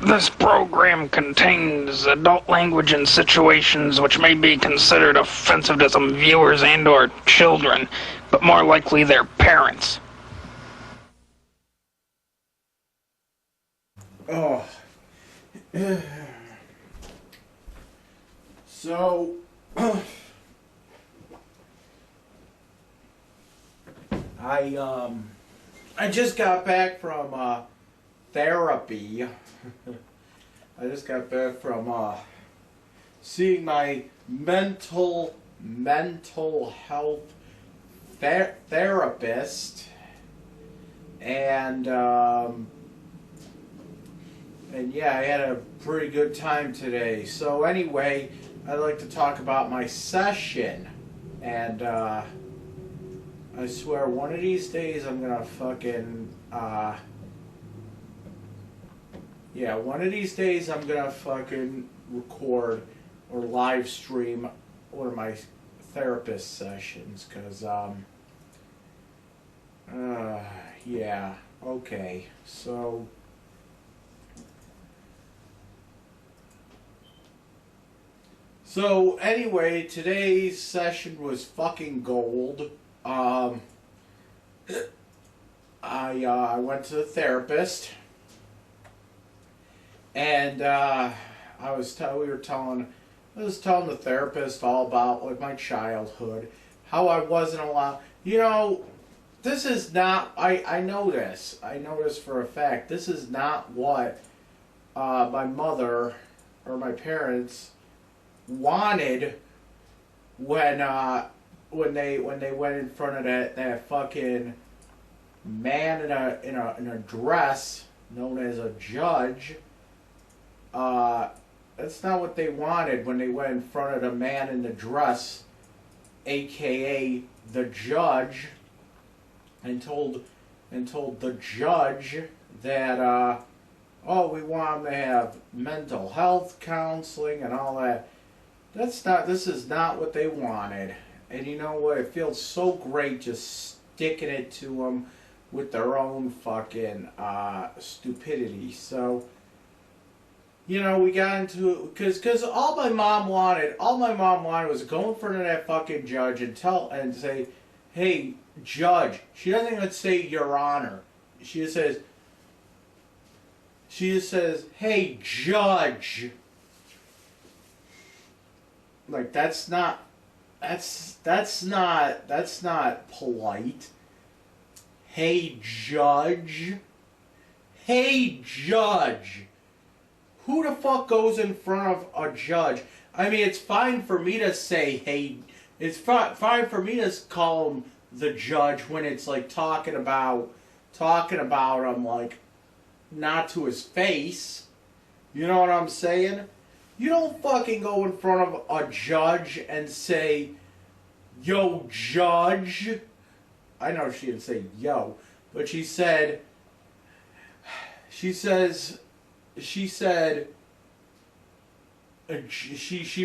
This program contains adult language and situations which may be considered offensive to some viewers and/or children, but more likely their parents. Oh. So, I just got back from therapy. I just got back from seeing my mental health therapist, and yeah, I had a pretty good time today. So anyway, I'd like to talk about my session, and I swear one of these days I'm gonna fucking yeah, one of these days I'm gonna fucking record or live stream one of my therapist sessions, cause yeah, okay, So anyway, today's session was fucking gold. I went to the therapist, and I was telling the therapist all about like my childhood, how I wasn't allowed. You know, this is not. I know this. I know this for a fact. This is not what my mother or my parents wanted when they went in front of that fucking man in a dress known as a judge. That's not what they wanted when they went in front of the man in the dress, aka the judge, and told the judge that oh, we want them to have mental health counseling and all that. This is not what they wanted. And you know what? It feels so great just sticking it to them with their own fucking stupidity. So, you know, we got into it because all my mom wanted was to go in front of that fucking judge and say, "Hey, judge." She doesn't even say "Your Honor." She just says, "Hey, judge." Like that's not polite. Hey, judge. Hey, judge. Who the fuck goes in front of a judge? I mean, it's fine for me to say, hey, it's fine for me to call him the judge when it's like talking about him like not to his face. You know what I'm saying? You don't fucking go in front of a judge and say, "Yo, judge." I know she didn't say yo, but she said, she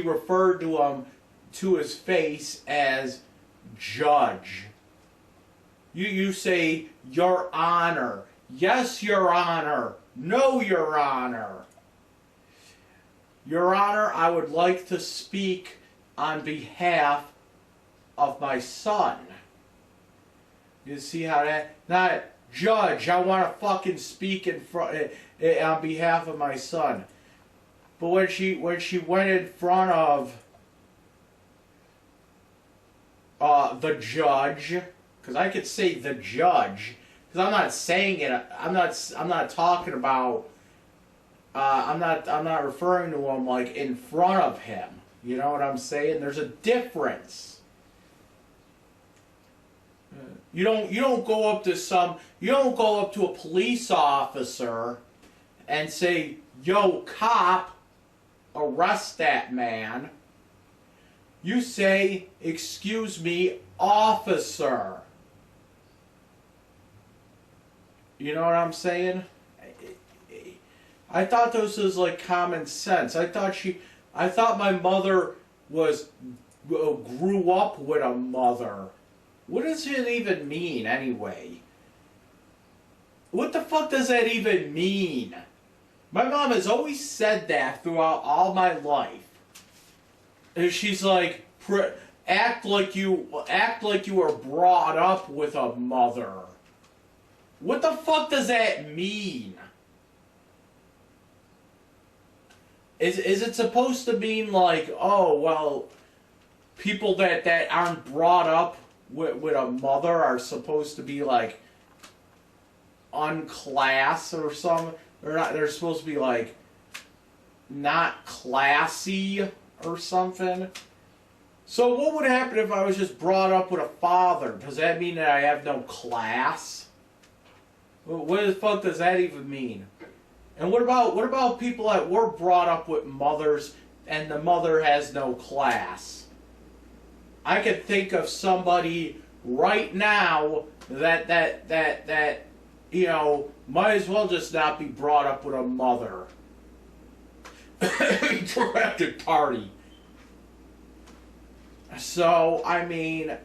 referred to him to his face as judge. You say, "Your Honor." Yes, Your Honor. No, Your Honor. Your Honor, I would like to speak on behalf of my son. You see how that? Not judge. I want to fucking speak on behalf of my son. But when she went in front of the judge, because I could say the judge, because I'm not saying it. I'm not talking about. I'm not referring to him like in front of him. You know what I'm saying? There's a difference. You don't go up to a police officer and say, "Yo, cop, arrest that man." You say, "Excuse me, officer." You know what I'm saying? I thought this was like common sense. I thought my mother grew up with a mother. What does it even mean anyway? What the fuck does that even mean? My mom has always said that throughout all my life. And she's like, act like you were brought up with a mother. What the fuck does that mean? Is it supposed to mean like, oh well, people that aren't brought up with a mother are supposed to be like unclass or something? They're supposed to be like not classy or something. So what would happen if I was just brought up with a father? Does that mean that I have no class? What the fuck does that even mean? And what about people that were brought up with mothers and the mother has no class? I could think of somebody right now that you know, might as well just not be brought up with a mother. Directed party. So, I mean,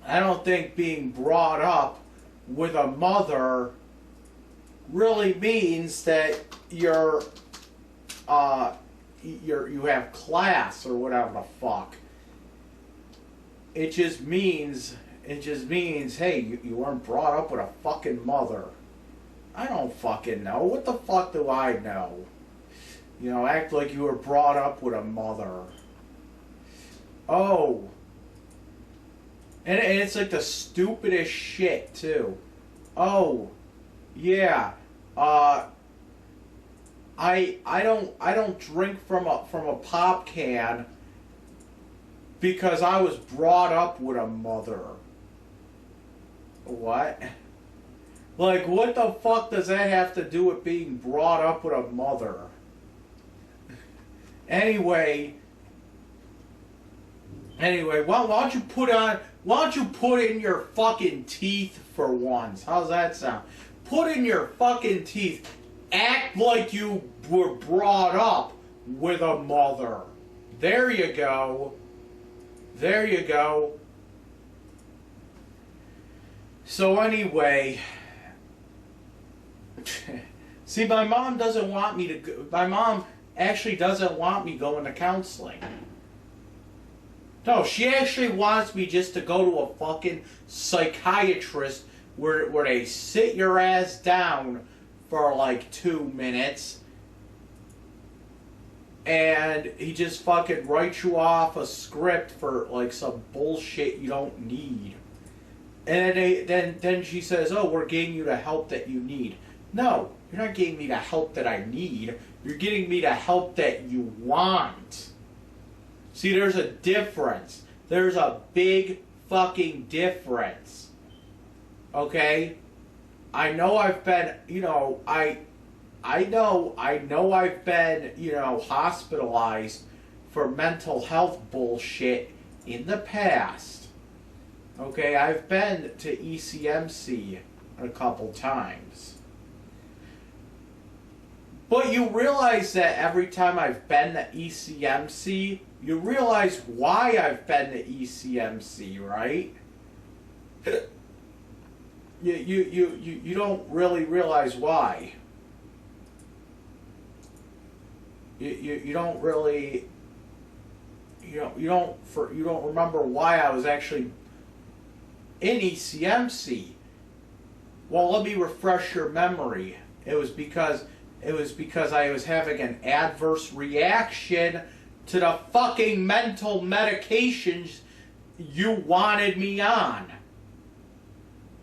I don't think being brought up with a mother really means that you have class or whatever the fuck. It just means, hey, you weren't brought up with a fucking mother. I don't fucking know. What the fuck do I know? You know, act like you were brought up with a mother. Oh. And it's like the stupidest shit, too. Oh. Yeah. I don't drink from a pop can because I was brought up with a mother. What? Like, what the fuck does that have to do with being brought up with a mother? Anyway, why don't you put in your fucking teeth for once? How's that sound? Put in your fucking teeth. Act like you were brought up with a mother. There you go. There you go. So anyway, see, my mom doesn't want me to go. My mom actually doesn't want me going to counseling. No, she actually wants me just to go to a fucking psychiatrist where they sit your ass down for like 2 minutes and he just fucking writes you off a script for like some bullshit you don't need. And then she says, oh, we're getting you the help that you need. No, you're not getting me the help that I need. You're getting me the help that you want. See, there's a difference. There's a big fucking difference. Okay? I know I've been, you know, I know I've been, you know, hospitalized for mental health bullshit in the past. Okay, I've been to ECMC a couple times. But you realize that every time I've been to ECMC, you realize why I've been to ECMC, right? You don't really realize why. You don't really you don't remember why I was actually in ECMC. Well, let me refresh your memory. It was because I was having an adverse reaction to the fucking mental medications you wanted me on.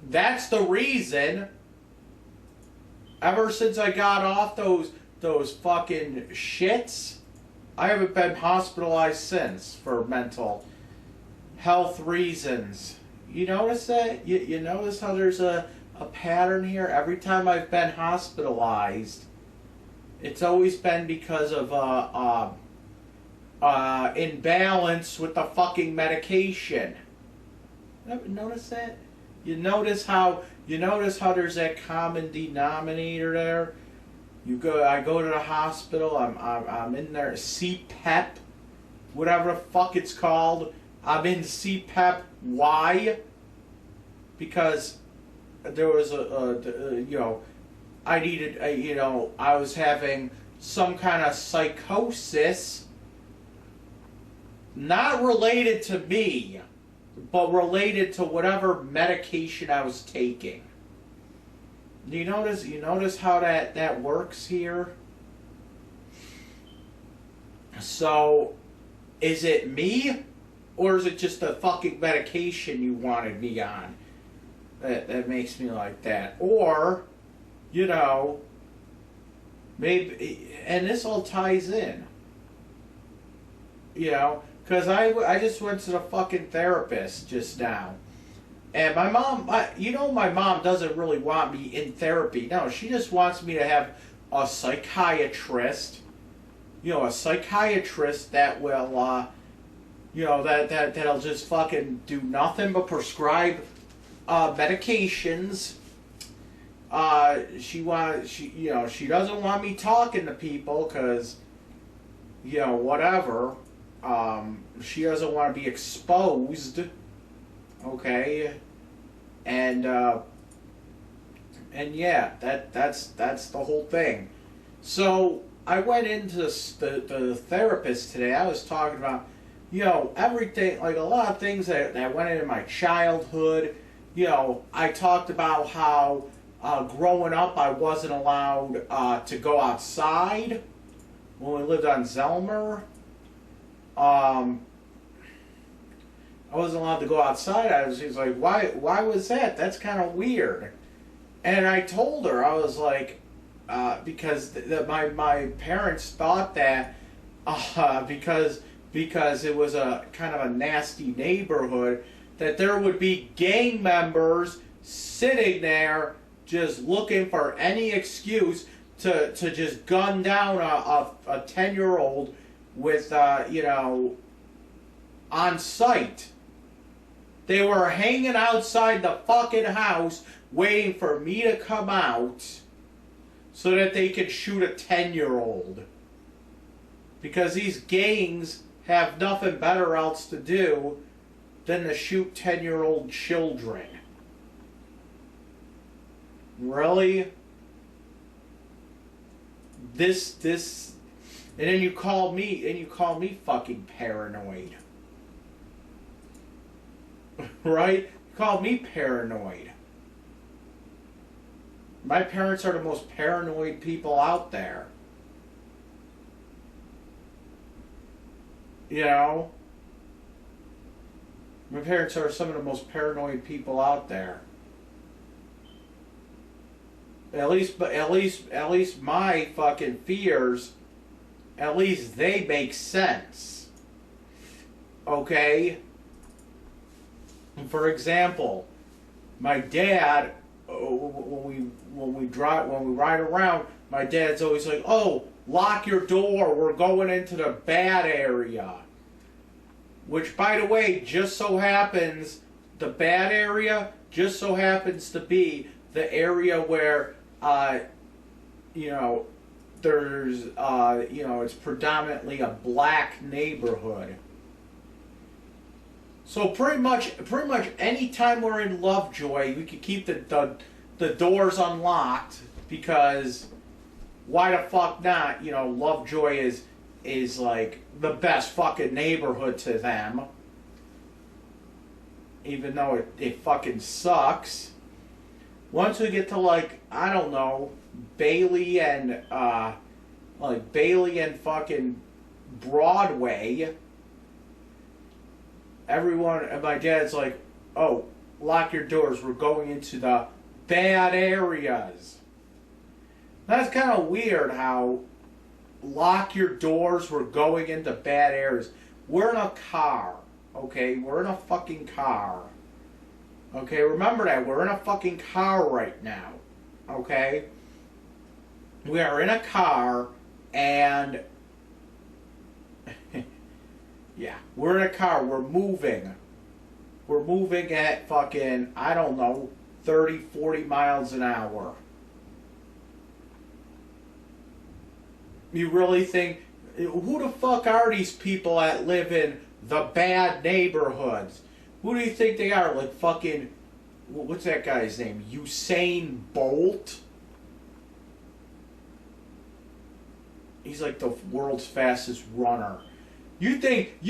That's the reason. Ever since I got off those fucking shits, I haven't been hospitalized since for mental health reasons. You notice that? You notice how there's a pattern here? Every time I've been hospitalized, it's always been because of imbalance with the fucking medication. Notice that? You notice how there's that common denominator there? I go to the hospital, I'm in there, CPEP, whatever the fuck it's called. I'm in CPEP. Why? Because there was I needed, I was having some kind of psychosis, not related to me, but related to whatever medication I was taking. Do you notice? You notice how that works here? So, is it me, or is it just the fucking medication you wanted me on that makes me like that? Or, maybe, and this all ties in, because I just went to the fucking therapist just now. And my mom, my mom doesn't really want me in therapy. No, she just wants me to have a psychiatrist, a psychiatrist that will, that'll just fucking do nothing but prescribe medications. She doesn't want me talking to people because, whatever. She doesn't want to be exposed. Okay, and yeah, that's the whole thing. So I went into the therapist today. I was talking about, everything, like a lot of things that went into my childhood. I talked about how growing up I wasn't allowed to go outside when we lived on Zelmer. I wasn't allowed to go outside. She was like, why was that? That's kind of weird. And I told her, I was like, because my parents thought that because it was a kind of a nasty neighborhood, that there would be gang members sitting there just looking for any excuse to just gun down a 10-year-old with, on sight. They were hanging outside the fucking house waiting for me to come out so that they could shoot a 10-year-old. Because these gangs have nothing better else to do than to shoot 10-year-old children. Really? This and then you call me fucking paranoid. Right? You call me paranoid. My parents are the most paranoid people out there. My parents are some of the most paranoid people out there. At least my fucking fears, at least they make sense. Okay? For example, my dad, when we ride around, my dad's always like, "Oh, lock your door. We're going into the bad area." Which, by the way, just so happens, the bad area just so happens to be the area where, there's, it's predominantly a black neighborhood. So pretty much any time we're in Lovejoy, we could keep the doors unlocked, because why the fuck not? Lovejoy is like the best fucking neighborhood to them, even though it fucking sucks. Once we get to, like, I don't know, Bailey and fucking Broadway, everyone, and my dad's like, "Oh, lock your doors, we're going into the bad areas." That's kind of weird how lock your doors, we're going into bad areas. We're in a car, okay? We're in a fucking car. Okay, remember that. We're in a fucking car right now, okay? We are in a car, and yeah, we're in a car. We're moving. We're moving at fucking, I don't know, 30, 40 miles an hour. You really think, who the fuck are these people that live in the bad neighborhoods? Who do you think they are? Like fucking, what's that guy's name? Usain Bolt? the world's fastest runner. You think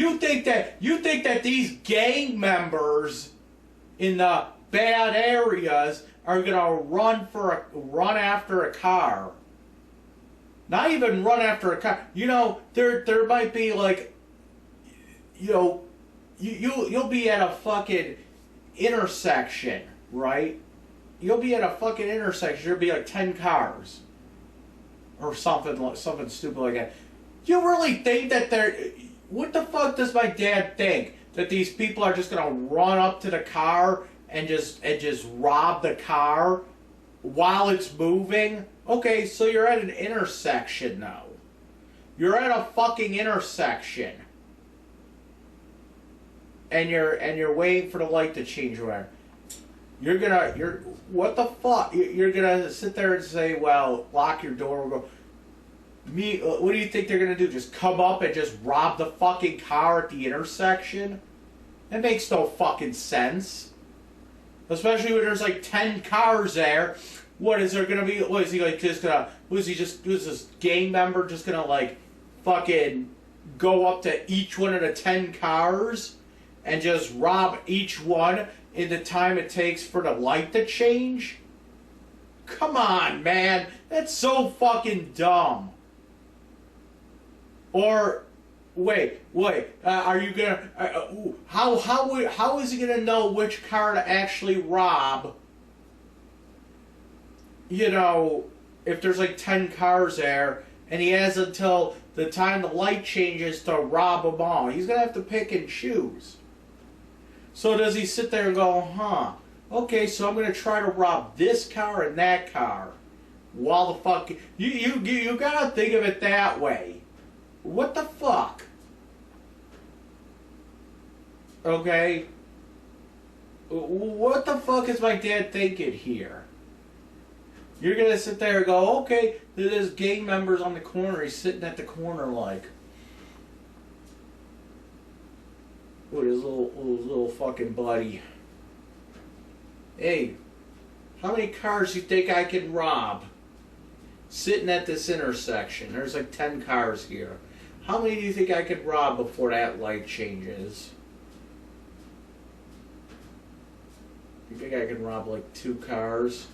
that these gang members in the bad areas are gonna run after a car? Not even run after a car. You know, there might be like, you know, you'll be at a fucking intersection, right? You'll be at a fucking intersection. There'll be like 10 cars, or something stupid like that. You really think that they're? What the fuck does my dad think? That these people are just gonna run up to the car and just rob the car while it's moving? Okay, so you're at an intersection now. You're at a fucking intersection. And you're waiting for the light to change or whatever. What the fuck? You're gonna sit there and say, well, lock your door. We'll go. What do you think they're gonna do? Just come up and just rob the fucking car at the intersection? That makes no fucking sense. Especially when there's like 10 cars there. What is there gonna be? What is he like? Just gonna? Was this gang member just gonna like fucking go up to each one of the 10 cars and just rob each one in the time it takes for the light to change? Come on, man. That's so fucking dumb. Or, wait. Are you gonna? How is he gonna know which car to actually rob? You know, if there's like 10 cars there, and he has until the time the light changes to rob them all. He's gonna have to pick and choose. So does he sit there and go, okay, so I'm gonna try to rob this car and that car, while the fuck you gotta think of it that way. What the fuck? Okay. What the fuck is my dad thinking here? You're gonna sit there and go, okay, there's gang members on the corner. He's sitting at the corner like, with his little fucking buddy. Hey, how many cars do you think I can rob? Sitting at this intersection. There's like 10 cars here. How many do you think I could rob before that light changes? You think I can rob like 2 cars?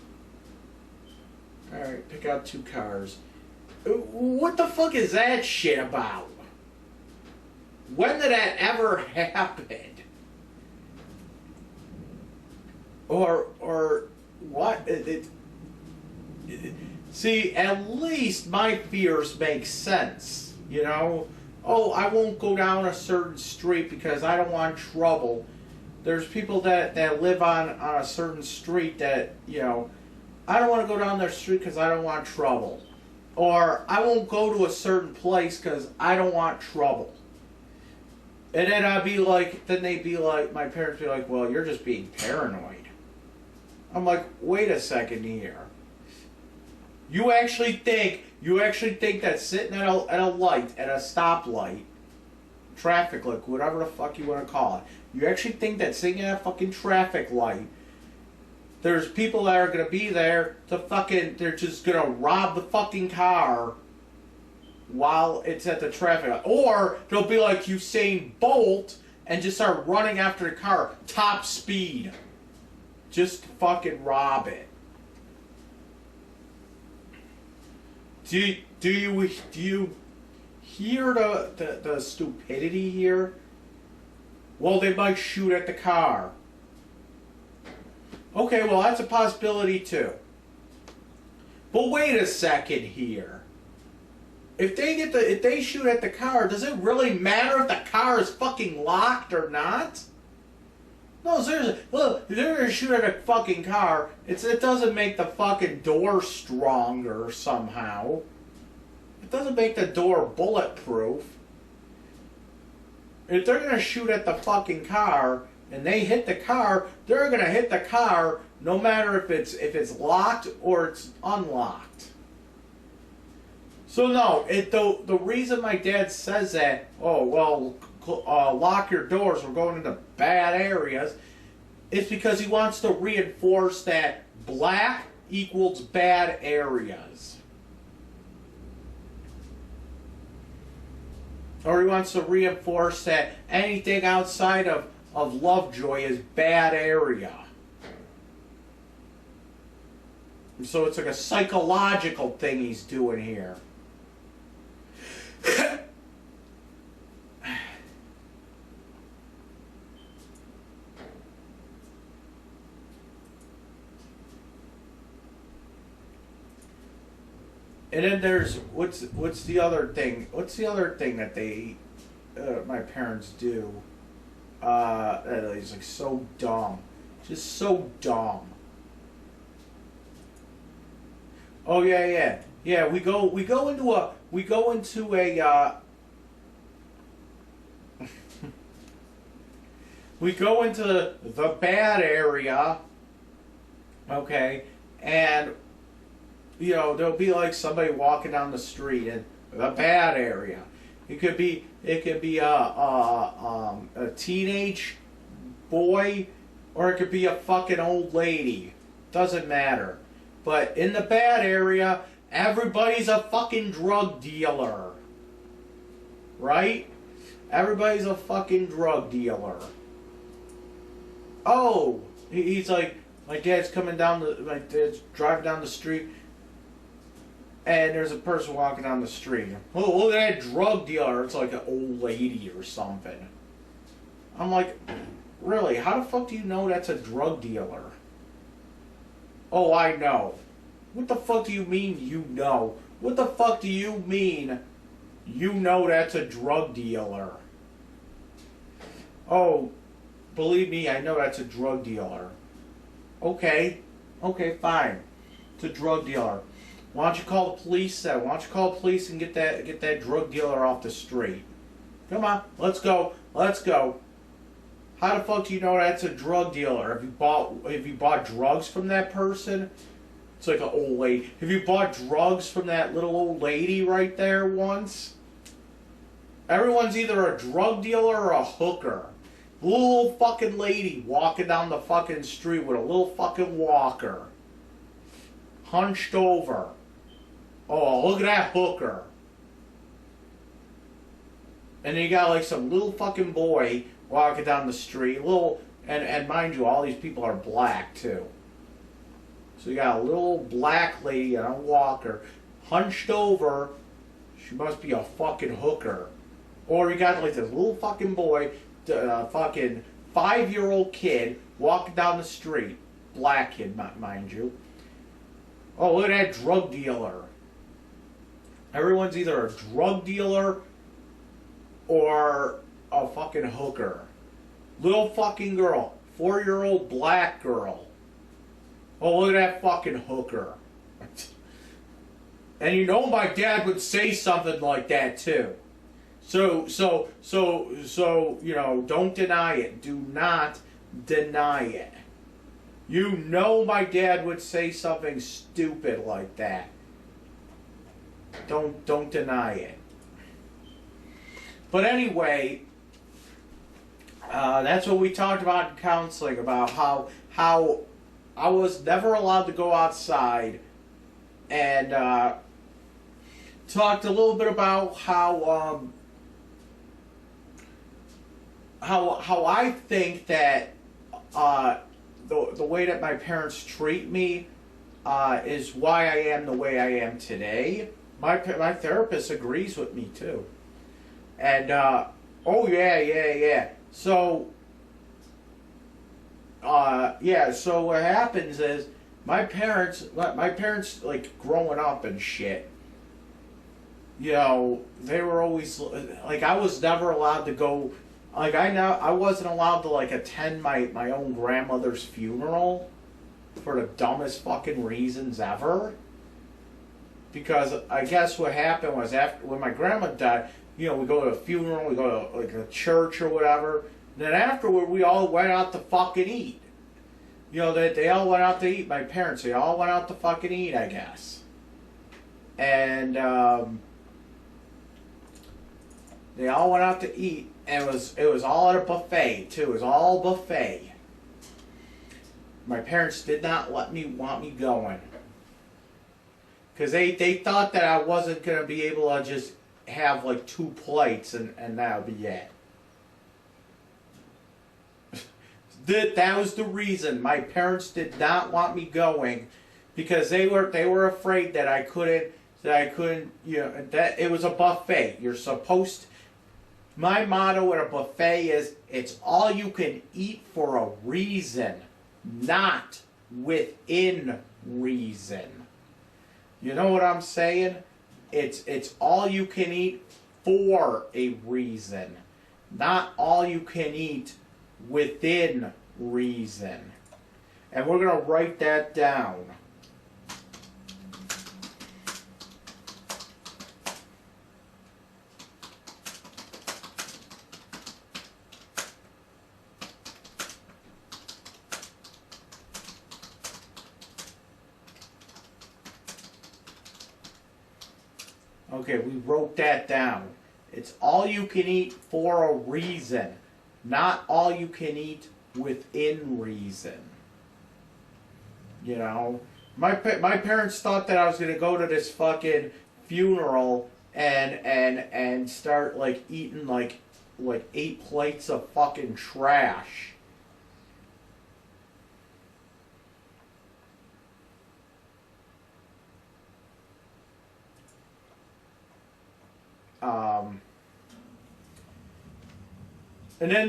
Alright, pick out 2 cars. What the fuck is that shit about? When did that ever happen? Or what? See, at least my fears make sense, you know? Oh, I won't go down a certain street because I don't want trouble. There's people that live on a certain street that, you know, I don't want to go down their street because I don't want trouble. Or I won't go to a certain place because I don't want trouble. And then I'd be like, my parents be like, well, you're just being paranoid. I'm like, wait a second here. You actually think that sitting at a light, at a stoplight, traffic light, whatever the fuck you want to call it, you actually think that sitting at a fucking traffic light, there's people that are going to be there to fucking, they're just going to rob the fucking car while it's at the traffic light. Or they'll be like Usain Bolt and just start running after the car, top speed, just to fucking rob it. Do you hear the stupidity here? Well, they might shoot at the car. Okay, well that's a possibility too. But wait a second here. If they shoot at the car, does it really matter if the car is fucking locked or not? No, seriously. Look, if they're gonna shoot at a fucking car, it doesn't make the fucking door stronger somehow. It doesn't make the door bulletproof. If they're gonna shoot at the fucking car and they hit the car, they're gonna hit the car no matter if it's locked or it's unlocked. So no, the reason my dad says that, oh well, lock your doors, we're going into bad areas, is because he wants to reinforce that black equals bad areas. Or he wants to reinforce that anything outside of Lovejoy is bad area. So it's like a psychological thing he's doing here. And then there's what's the other thing? What's the other thing that they my parents do? That is like so dumb, just so dumb. Oh yeah. We go into a we go into the bad area. Okay, and there'll be like somebody walking down the street in the bad area. It could be a teenage boy, or it could be a fucking old lady. Doesn't matter. But in the bad area, everybody's a fucking drug dealer. Right? Everybody's a fucking drug dealer. Oh, he's like, my dad's driving down the street, and there's a person walking down the street. Oh, look at that drug dealer. It's like an old lady or something. I'm like, really? How the fuck do you know that's a drug dealer? Oh, I know. What the fuck do you mean you know? What the fuck do you mean you know that's a drug dealer? Oh, believe me, I know that's a drug dealer. Okay, fine. It's a drug dealer. Why don't you call the police then? Why don't you call the police and get that drug dealer off the street? Come on, let's go. How the fuck do you know that's a drug dealer? Have you bought drugs from that person? It's like an old lady. Have you bought drugs from that little old lady right there once? Everyone's either a drug dealer or a hooker. Little old fucking lady walking down the fucking street with a little fucking walker. Hunched over. Oh, look at that hooker. And then you got like some little fucking boy walking down the street. And mind you, all these people are black too. So you got a little black lady on a walker, hunched over. She must be a fucking hooker. Or you got like this little fucking boy, fucking 5-year-old kid walking down the street. Black kid, mind you. Oh, look at that drug dealer. Everyone's either a drug dealer or a fucking hooker. Little fucking girl. 4-year-old black girl. Oh, look at that fucking hooker. And my dad would say something like that too. So, don't deny it. Do not deny it. My dad would say something stupid like that. Don't deny it. But anyway, that's what we talked about in counseling, about how I was never allowed to go outside, and talked a little bit about how I think that the way that my parents treat me is why I am the way I am today. My therapist agrees with me too, and oh yeah. So so what happens is my parents like growing up and shit, they were always like, I was never allowed to go, like I wasn't allowed to like attend my own grandmother's funeral for the dumbest fucking reasons ever. Because I guess what happened was, after when my grandma died, we go to a funeral, we go to like a church or whatever. And then afterward, we all went out to fucking eat. They all went out to eat. My parents, they all went out to fucking eat, I guess. And they all went out to eat, and it was all at a buffet too. It was all buffet. My parents did not want me going, because they thought that I wasn't gonna be able to just have like 2 plates and that'll be it. That was the reason my parents did not want me going, because they were afraid that I couldn't, that it was a buffet. You're supposed to, my motto at a buffet is, it's all you can eat for a reason, not within reason. You know what I'm saying? It's all you can eat for a reason, not all you can eat within reason. And we're going to write that down. Okay, we wrote that down. It's all you can eat for a reason, not all you can eat within reason. You know, my parents thought that I was gonna go to this fucking funeral and start like eating like 8 plates of fucking trash. And then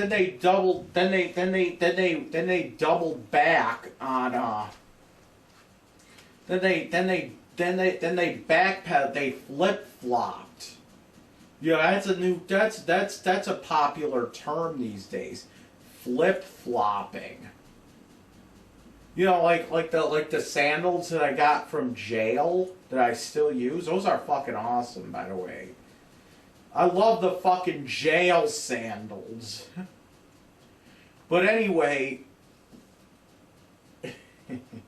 they doubled back on then they backpedaled, they flip-flopped. Yeah, that's a popular term these days. Flip-flopping. You know, like the sandals that I got from jail that I still use. Those are fucking awesome, by the way. I love the fucking jail sandals. But anyway,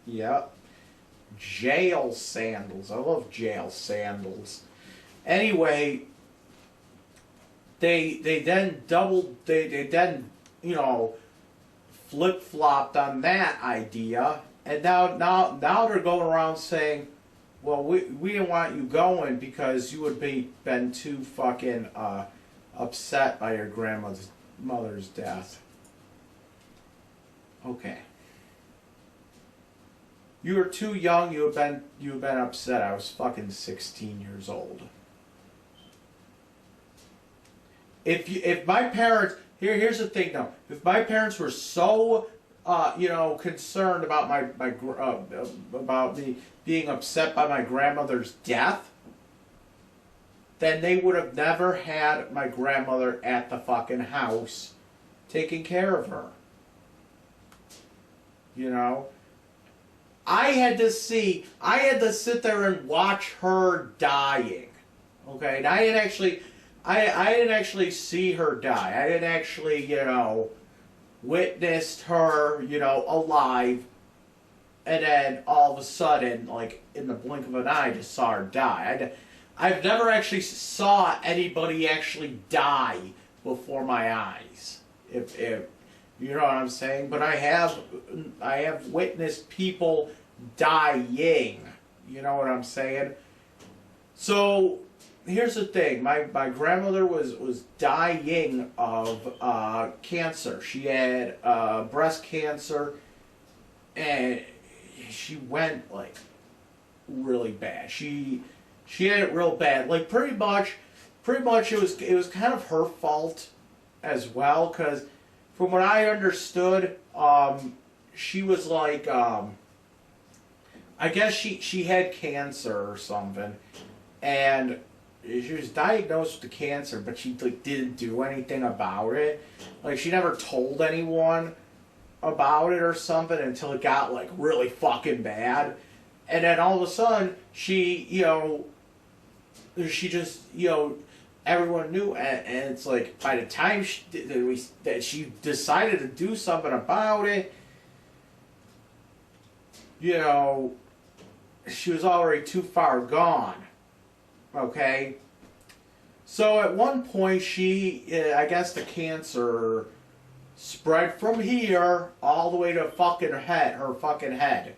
yep, jail sandals. I love jail sandals. Anyway, they then flip-flopped on that idea, and now they're going around saying, well, we didn't want you going because you would been too fucking upset by your grandmother's death. Okay. You were too young. You have been upset. I was fucking 16 years old. If my parents, here's the thing though. If my parents were so concerned about about me being upset by my grandmother's death, then they would have never had my grandmother at the fucking house taking care of her. You know? I had to sit there and watch her dying. Okay? And I didn't actually see her die. I didn't actually, witnessed her, alive, and then all of a sudden, like in the blink of an eye, just saw her die. I've never actually saw anybody actually die before my eyes. If you know what I'm saying, but I have witnessed people dying. You know what I'm saying? So here's the thing. My grandmother was dying of cancer. She had breast cancer, and she went like really bad. She had it real bad. Like pretty much it was kind of her fault as well, because from what I understood, she was like I guess she had cancer or something, and she was diagnosed with the cancer, but she like didn't do anything about it. Like she never told anyone about it or something until it got like really fucking bad. And then all of a sudden she just everyone knew, and it's like by the time that she decided to do something about it, she was already too far gone. Okay? So at one point I guess the cancer spread from here all the way to her fucking head.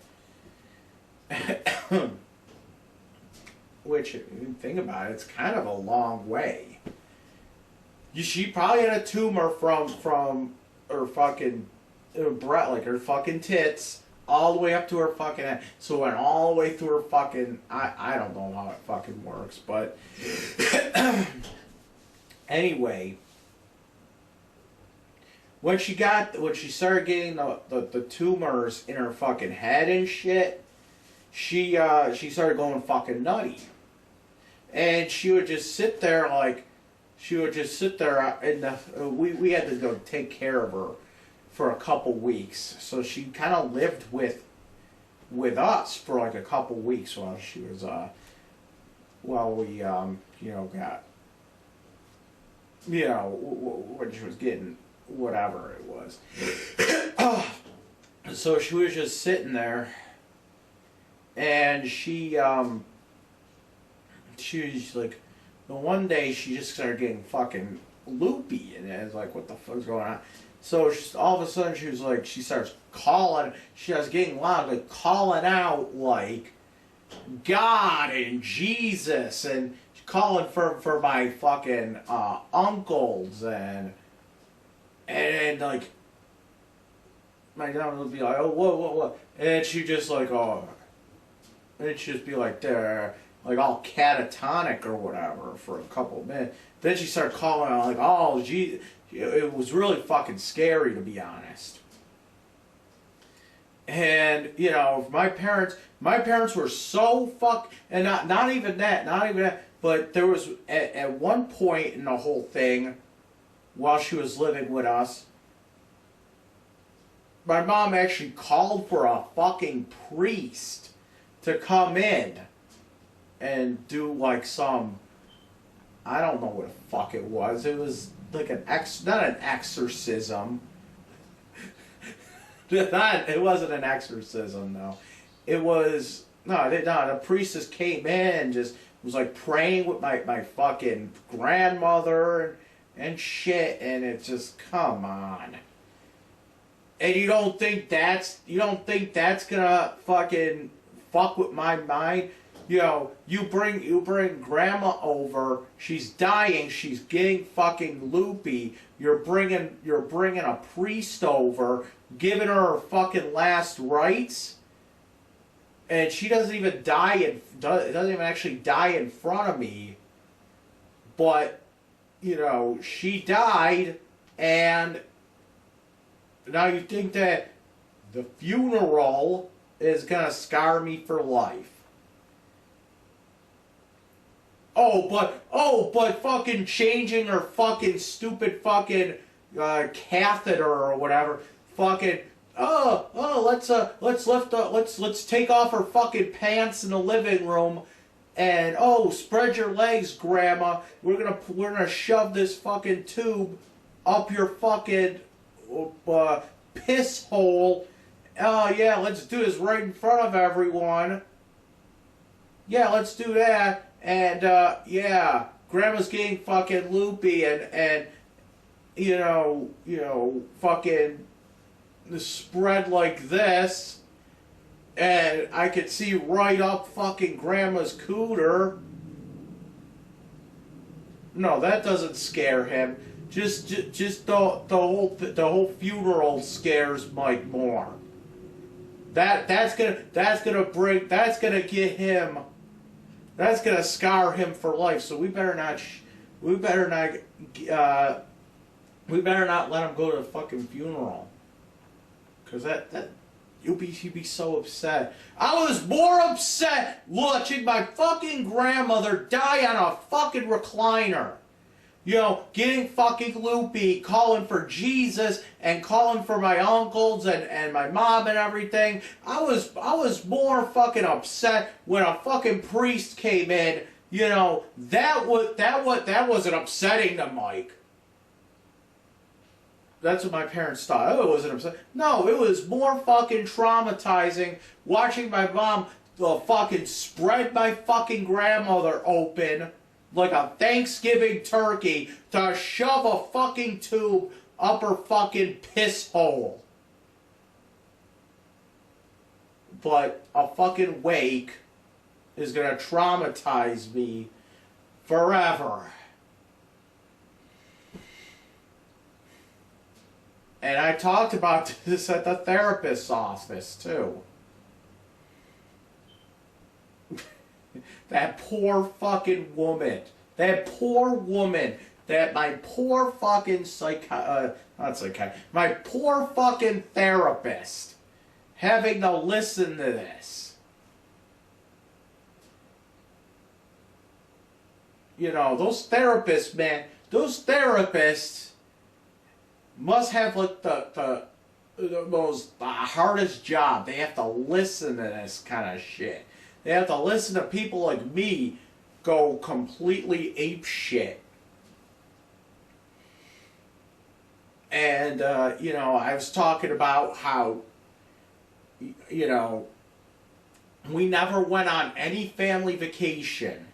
Which, if you think about it, it's kind of a long way. She probably had a tumor from her fucking like her fucking tits all the way up to her fucking head. So it went all the way through her fucking. I don't know how it fucking works, but anyway, when she started getting the tumors in her fucking head and shit, she started going fucking nutty, and she would just sit there in the we had to go take care of her for a couple weeks, so she kind of lived with us for like a couple weeks while she was got when she was getting whatever it was. So she was just sitting there, and she was like, one day she just started getting fucking loopy, and it was like, what the fuck's going on? So all of a sudden she starts calling, she was getting loud, like calling out like God and Jesus, and calling for my fucking uncles, and like my dad would be like, oh, what, and she'd just like, oh, and she'd just be like there, like all catatonic or whatever for a couple of minutes. Then she started calling out like, oh, gee, it was really fucking scary, to be honest. And my parents were so and not even that, but there was at one point in the whole thing, while she was living with us, my mom actually called for a fucking priest to come in and do like some, I don't know what the fuck it was. It was like not an exorcism. It wasn't an exorcism, though. It was, the priestess came in and just was like praying with my fucking grandmother and shit, and it's just, come on. And you don't think that's gonna fucking fuck with my mind? You bring grandma over, she's dying, she's getting fucking loopy, you're bringing a priest over, giving her her fucking last rites, and she doesn't even actually die in front of me, but she died, and now you think that the funeral is gonna scar me for life. But fucking changing her fucking stupid fucking catheter or whatever. Fucking let's take off her fucking pants in the living room, and spread your legs, Grandma. We're gonna shove this fucking tube up your fucking piss hole. Oh yeah, let's do this right in front of everyone. Yeah, let's do that. And Grandma's getting fucking loopy, and fucking spread like this, and I could see right up fucking Grandma's cooter. No, that doesn't scare him. Just the whole funeral scares Mike more. That's gonna scar him for life. So we better not let him go to the fucking funeral. Cause he'd be so upset. I was more upset watching my fucking grandmother die on a fucking recliner. Getting fucking loopy, calling for Jesus and calling for my uncles and my mom and everything. I was more fucking upset when a fucking priest came in. That wasn't upsetting to Mike. That's what my parents thought. Oh, it wasn't upsetting. No, it was more fucking traumatizing watching my mom fucking spread my fucking grandmother open like a Thanksgiving turkey to shove a fucking tube up her fucking piss hole. But a fucking wake is going to traumatize me forever. And I talked about this at the therapist's office, too. That poor fucking woman. That poor woman. That my poor fucking my poor fucking therapist having to listen to this. You know, those therapists, man, those therapists must have like the hardest job. They have to listen to this kind of shit. They have to listen to people like me go completely ape shit. And, you know, I was talking about how, you know, we never went on any family vacation.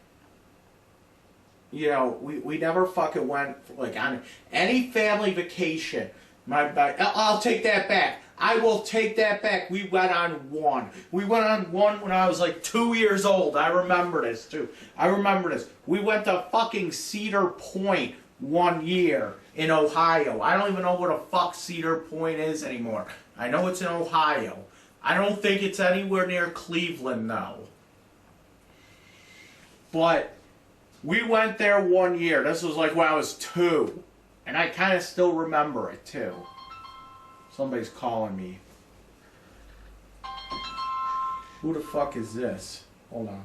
You know, we never fucking went, like, on any family vacation. I'll take that back. I will take that back. We went on one. We went on one when I was like 2 years old. I remember this, too. I remember this. We went to fucking Cedar Point 1 year in Ohio. I don't even know what the fuck Cedar Point is anymore. I know it's in Ohio. I don't think it's anywhere near Cleveland, though. But we went there 1 year. This was like when I was 2. And I kind of still remember it, too. Somebody's calling me. Who the fuck is this? Hold on.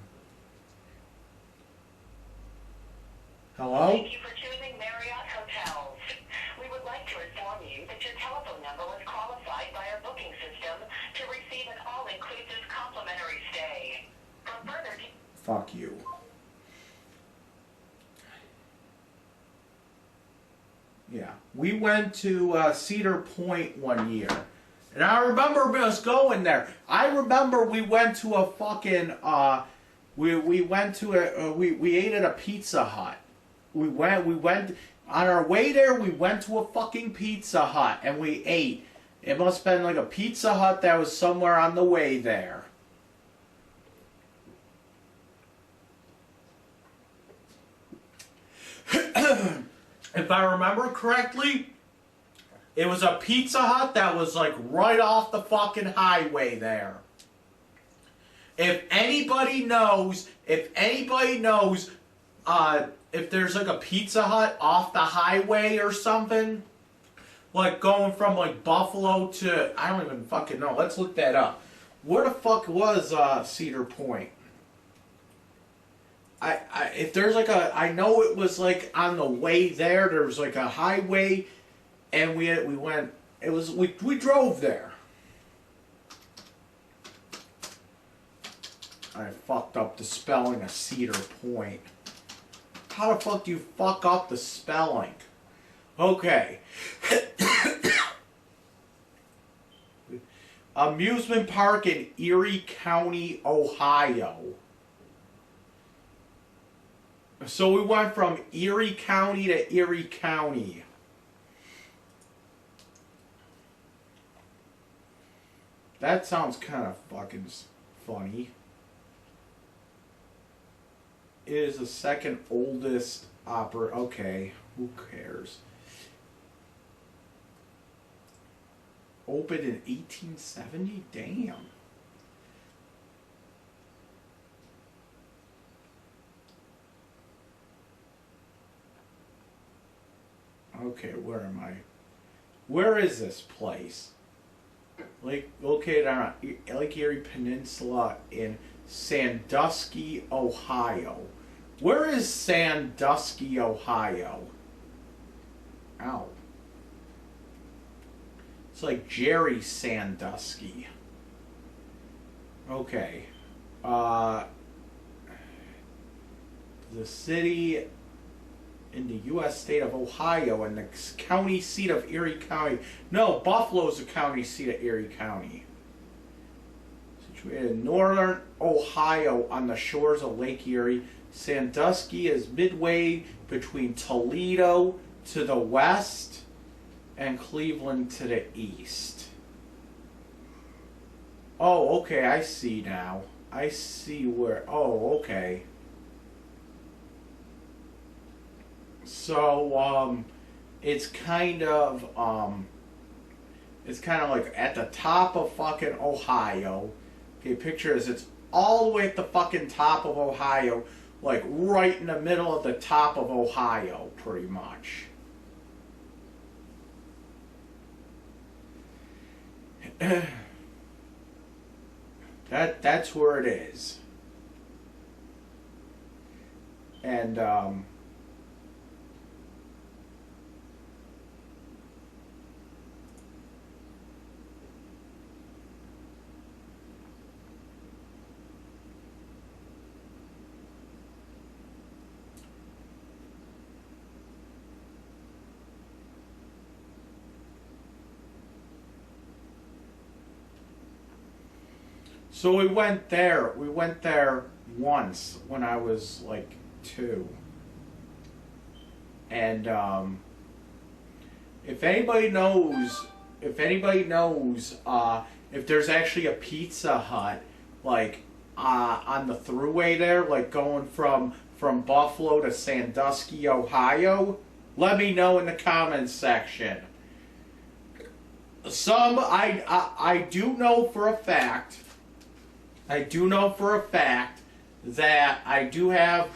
Hello? Thank you for choosing Marriott Hotels. We would like to inform you that your telephone number was qualified by our booking system to receive an all-inclusive complimentary stay. For further Fuck you. Yeah. We went to Cedar Point 1 year. And I remember us going there. I remember we went to a fucking, we went to a, we ate at a Pizza Hut. We went, on our way there, we went to a fucking Pizza Hut and we ate. It must have been like a Pizza Hut that was somewhere on the way there. If I remember correctly, it was a Pizza Hut that was like right off the fucking highway there. If anybody knows, if there's like a Pizza Hut off the highway or something, like going from like Buffalo to, I don't even fucking know. Let's look that up. Where the fuck was Cedar Point? If there's like a, I know it was like on the way there. There was like a highway, and we went. It was we drove there. I fucked up the spelling of Cedar Point. How the fuck do you fuck up the spelling? Okay. Amusement park in Erie County, Ohio. So we went from Erie County to Erie County. That sounds kind of fucking funny. It is the second oldest opera. Okay, who cares? Opened in 1870? Damn. Okay, where am I? Where is this place? Located on Lake Erie Peninsula in Sandusky, Ohio. Where is Sandusky, Ohio? Ow. It's like Jerry Sandusky. Okay. The city in the U.S. state of Ohio and the county seat of Erie County. No, Buffalo is the county seat of Erie County. Situated in northern Ohio on the shores of Lake Erie, Sandusky is midway between Toledo to the west and Cleveland to the east. Oh, okay, I see now. I see where. Oh, okay. So, it's kind of like at the top of fucking Ohio. Okay, picture this. It's all the way at the fucking top of Ohio, like right in the middle of the top of Ohio, pretty much. That's where it is. And so we went there. We went there once when I was like 2. And if anybody knows, if there's actually a Pizza Hut like on the thruway there, like going from Buffalo to Sandusky, Ohio, let me know in the comments section. I do know for a fact. I do know for a fact that I do have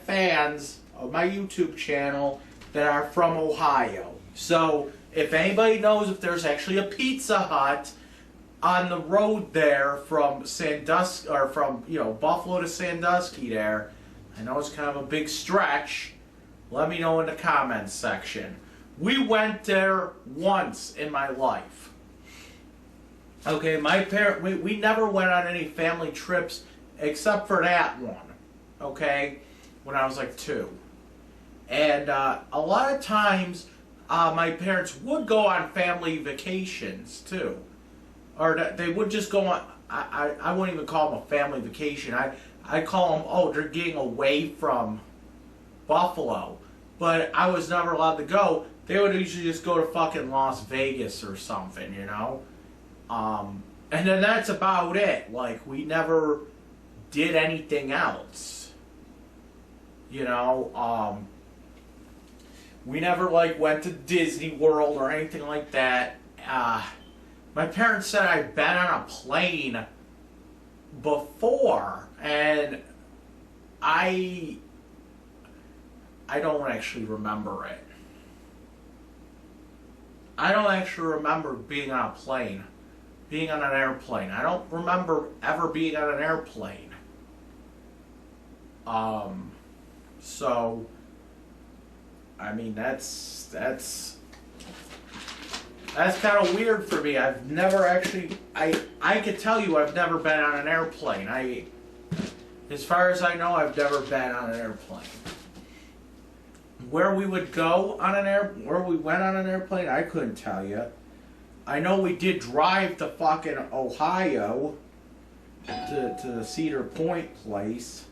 fans of my YouTube channel that are from Ohio. So if anybody knows if there's actually a Pizza Hut on the road there from Sandusky, or from Buffalo to Sandusky there, I know it's kind of a big stretch. Let me know in the comments section. We went there once in my life. Okay, we never went on any family trips except for that one, okay, when I was like 2. And a lot of times my parents would go on family vacations too. Or they would just go on, I wouldn't even call them a family vacation. I call them, oh, they're getting away from Buffalo. But I was never allowed to go. They would usually just go to fucking Las Vegas or something, and then that's about it. Like, we never did anything else. We never, like, went to Disney World or anything like that. My parents said I'd been on a plane before, and I don't actually remember it. I don't actually remember being on a plane. Being on an airplane. I don't remember ever being on an airplane. So, I mean, that's kind of weird for me. I've never actually, I could tell you I've never been on an airplane. As far as I know, I've never been on an airplane. Where we would go on where we went on an airplane, I couldn't tell you. I know we did drive to fucking Ohio to the Cedar Point place.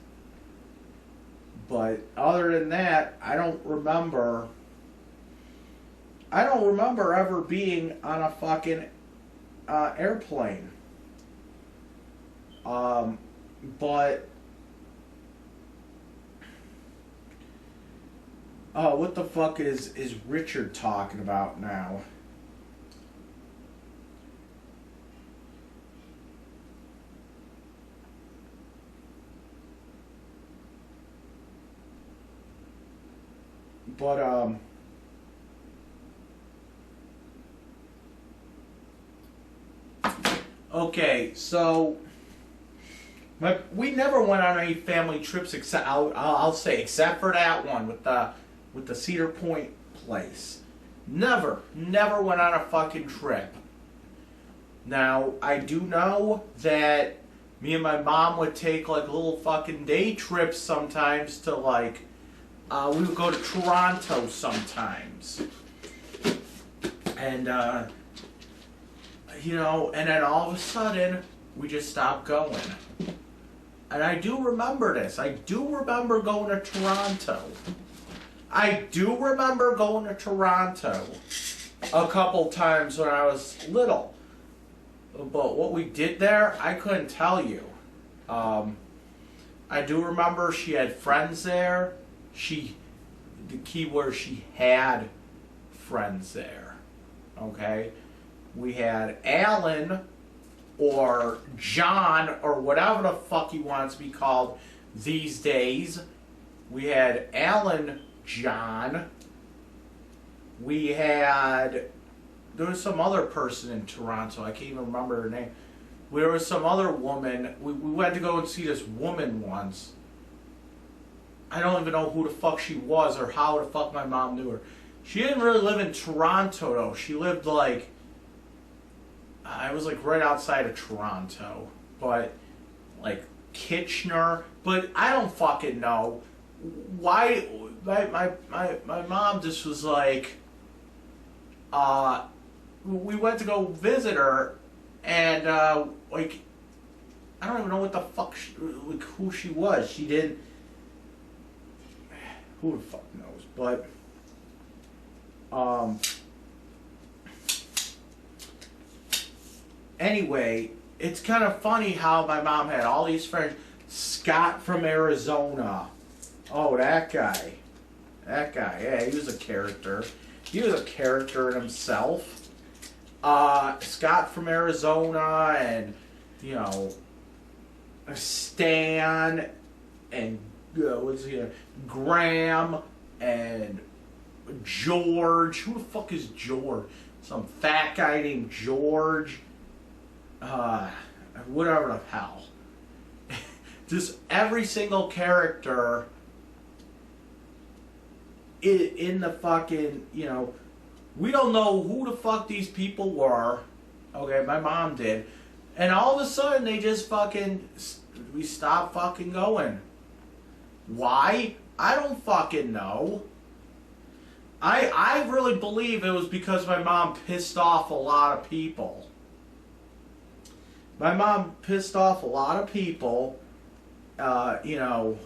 But other than that, I don't remember ever being on a fucking airplane. But what the fuck is Richard talking about now? But okay, so we never went on any family trips except I'll say except for that one with the Cedar Point place. Never went on a fucking trip. Now, I do know that me and my mom would take like little fucking day trips sometimes to like, we would go to Toronto sometimes. And, and then all of a sudden, we just stopped going. And I do remember this. I do remember going to Toronto. I do remember going to Toronto a couple times when I was little. But what we did there, I couldn't tell you. I do remember she had friends there. The key word, she had friends there. Okay? We had Alan, or John, or whatever the fuck he wants to be called these days. We had Alan John. There was some other person in Toronto, I can't even remember her name. There was some other woman, we went to go and see this woman once. I don't even know who the fuck she was or how the fuck my mom knew her. She didn't really live in Toronto though, she lived like, it was like right outside of Toronto, but like Kitchener, but I don't fucking know. Why, my mom just was like, we went to go visit her, and like, I don't even know what the fuck, who she was. She didn't. Who the fuck knows? But anyway, it's kind of funny how my mom had all these friends. Scott from Arizona. Oh, that guy. Yeah, he was a character. He was a character in himself. Scott from Arizona, and, you know, Stan, and, Graham, and George. Who the fuck is George? Some fat guy named George. Whatever the hell. Just every single character in the fucking, you know, we don't know who the fuck these people were. Okay, my mom did. And all of a sudden they just fucking, we stopped fucking going. Why? I don't fucking know. I really believe it was because my mom pissed off a lot of people. My mom pissed off a lot of people. You know,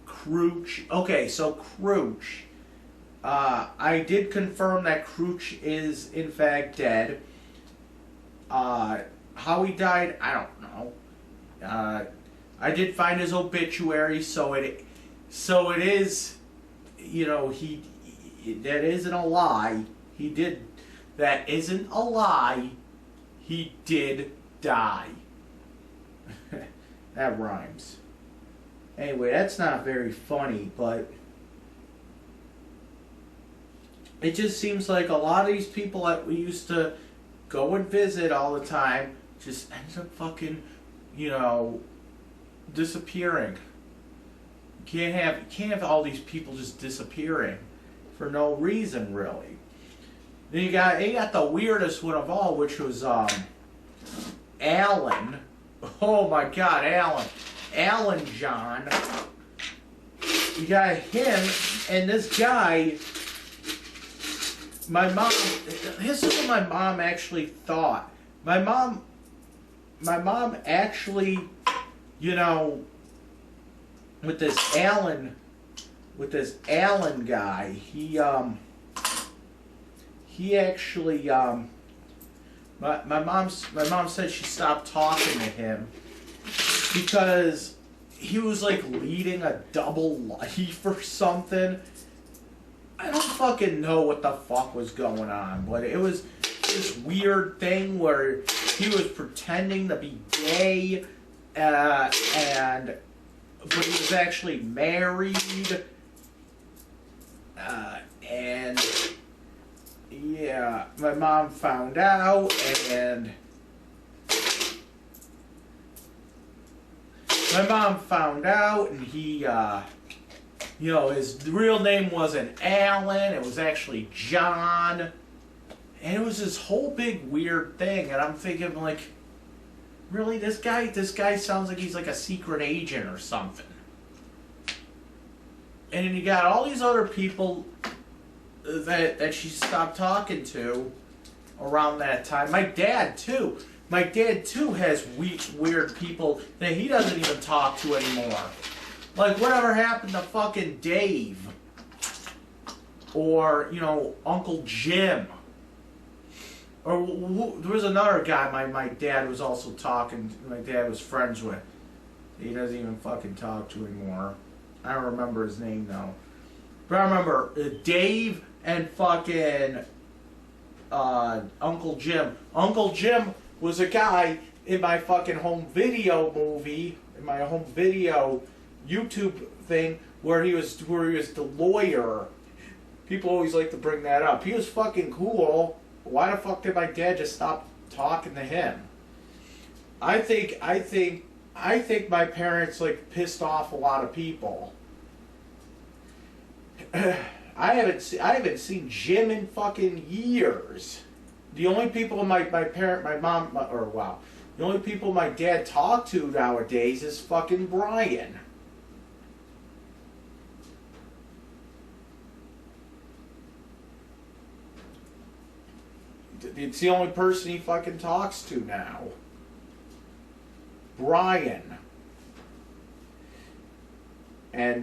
Crooch. Okay, so Crooch. I did confirm that Crooch is in fact dead. How he died, I don't know. I did find his obituary, so it is, you know, that isn't a lie. That isn't a lie. He did die. That rhymes. Anyway, that's not very funny, but it just seems like a lot of these people that we used to go and visit all the time just ends up fucking, you know, disappearing. You can't have all these people just disappearing for no reason, really. Then you got the weirdest one of all, which was Alan. Oh my God, Alan John. You got him, and this guy. My mom. This is what my mom actually thought. My mom actually, you know, with this Alan guy, he actually, my mom said she stopped talking to him because he was like leading a double life or something. I don't fucking know what the fuck was going on, but it was this weird thing where he was pretending to be gay, but he was actually married, and yeah, my mom found out, and he, you know, his real name wasn't Alan, it was actually John, and it was this whole big weird thing, and I'm thinking, like, really, this guy sounds like he's like a secret agent or something. And then you got all these other people that she stopped talking to around that time. My dad too has weird people that he doesn't even talk to anymore. Like, whatever happened to fucking Dave? Or, you know, Uncle Jim? Or there was another guy my dad was also talking, my dad was friends with. He doesn't even fucking talk to anymore. I don't remember his name though. But I remember Dave and fucking Uncle Jim. Uncle Jim was a guy in my fucking home video movie, in my home video YouTube thing, where he was the lawyer. People always like to bring that up. He was fucking cool. Why the fuck did my dad just stop talking to him? I think my parents like pissed off a lot of people. I haven't seen Jim in fucking years. The only people the only people my dad talked to nowadays is fucking Brian. It's the only person he fucking talks to now. Brian. And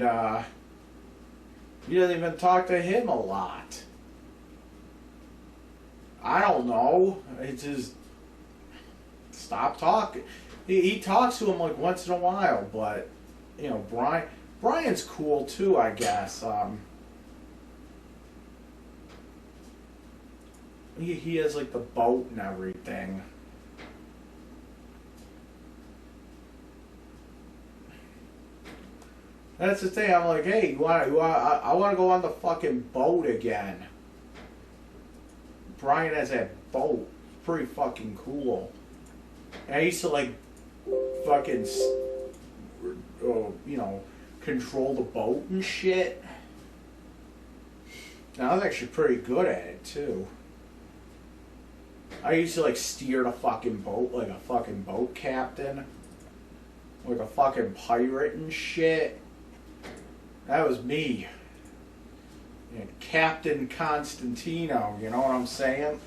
he doesn't even talk to him a lot. I don't know. It's just stop talking. He talks to him like once in a while, but you know, Brian's cool too, I guess. He has like the boat and everything. That's the thing. I'm like, hey, I want to go on the fucking boat again. Brian has that boat. It's pretty fucking cool. And I used to like fucking, control the boat and shit. And I was actually pretty good at it too. I used to like steer the fucking boat like a fucking boat captain. Like a fucking pirate and shit. That was me. Yeah, Captain Constantino, you know what I'm saying?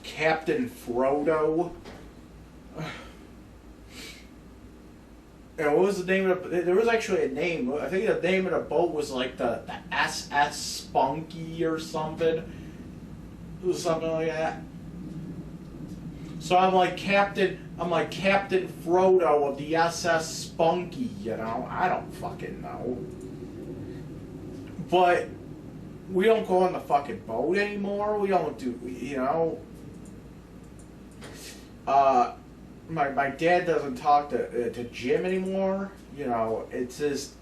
Captain Frodo. And what was the name of the... There was actually a name. I think the name of the boat was like the SS Spunky or something. It was something like that. So I'm like Captain Frodo of the SS Spunky, you know? I don't fucking know. But we don't go on the fucking boat anymore. We don't do, you know? My dad doesn't talk to Jim anymore. You know, it's just...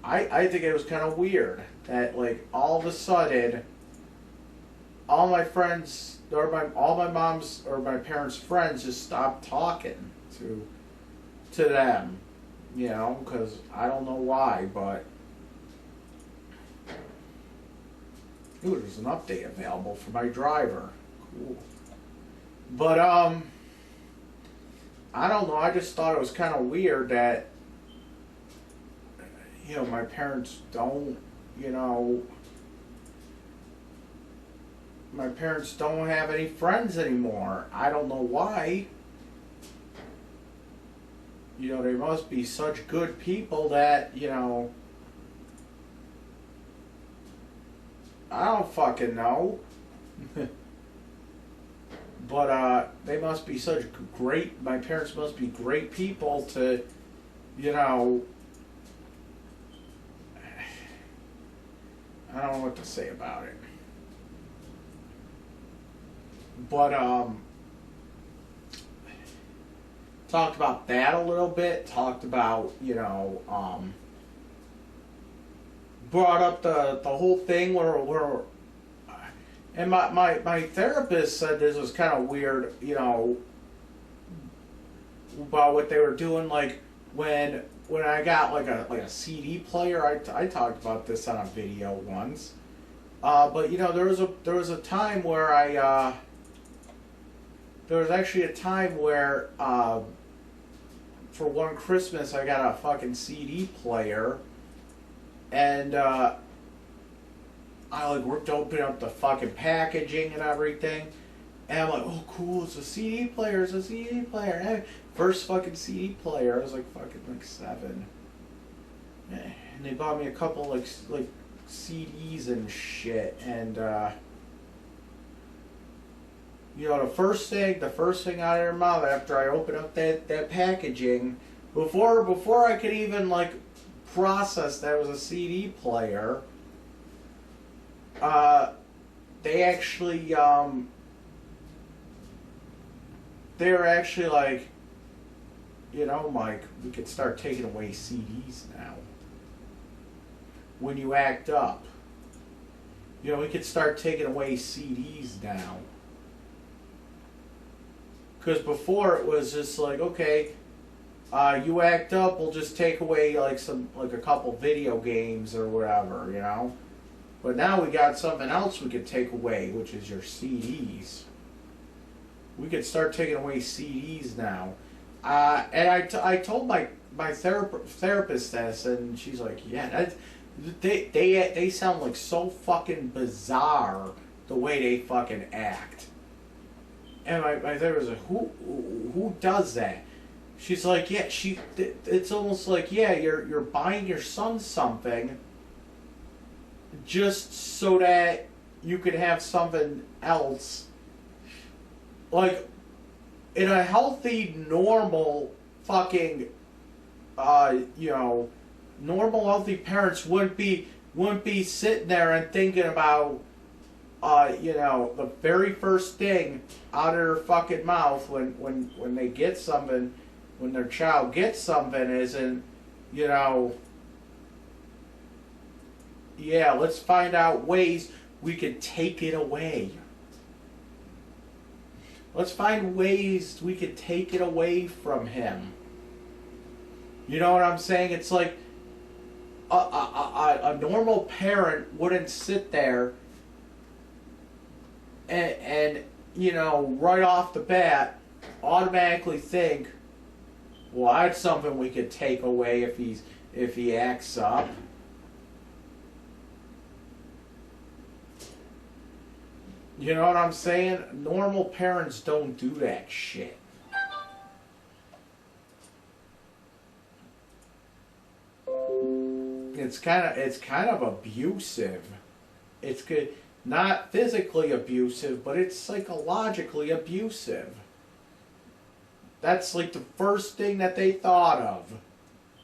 I think it was kind of weird that, like, all of a sudden, all my friends... all my mom's or my parents' friends just stopped talking to them, you know, because I don't know why, but ooh, there's an update available for my driver. Cool. But I don't know. I just thought it was kind of weird that, you know, my parents don't, you know. My parents don't have any friends anymore. I don't know why. You know, they must be such good people that, you know... I don't fucking know. But, they must be such great... My parents must be great people to, you know... I don't know what to say about it. But, talked about that a little bit, talked about, you know, brought up the whole thing where and my therapist said this was kind of weird, you know, about what they were doing, like, when I got, like a CD player, I talked about this on a video once, but, you know, there was a time where there was actually a time where, for one Christmas, I got a fucking CD player, and, I, like, worked to open up the fucking packaging and everything, and I'm like, oh, cool, it's a CD player, Hey, first fucking CD player, I was, like, fucking, like, 7, and they bought me a couple, like CDs and shit, and, you know, the first thing out of their mouth after I open up that packaging, before I could even like process that was a CD player, they actually they were actually like, you know, Mike, we could start taking away CDs now. When you act up, you know, we could start taking away CDs now. Because before it was just like, okay, you act up, we'll just take away like a couple video games or whatever, you know. But now we got something else we could take away, which is your CDs. We could start taking away CDs now. And I told my therapist this, and she's like, yeah, they sound like so fucking bizarre the way they fucking act. And my therapist was like, who does that? She's like, yeah, it's almost like, yeah, you're buying your son something just so that you could have something else. Like, in a healthy, normal fucking, you know, normal healthy parents wouldn't be sitting there and thinking about, you know, the very first thing out of their fucking mouth when they get something, when their child gets something, isn't, you know, yeah, let's find out ways we can take it away. Let's find ways we can take it away from him. You know what I'm saying? It's like a normal parent wouldn't sit there and you know, right off the bat, automatically think, well, that's something we could take away if he acts up. You know what I'm saying? Normal parents don't do that shit. It's kind of abusive. It's good, not physically abusive, but it's psychologically abusive. That's like the first thing that they thought of,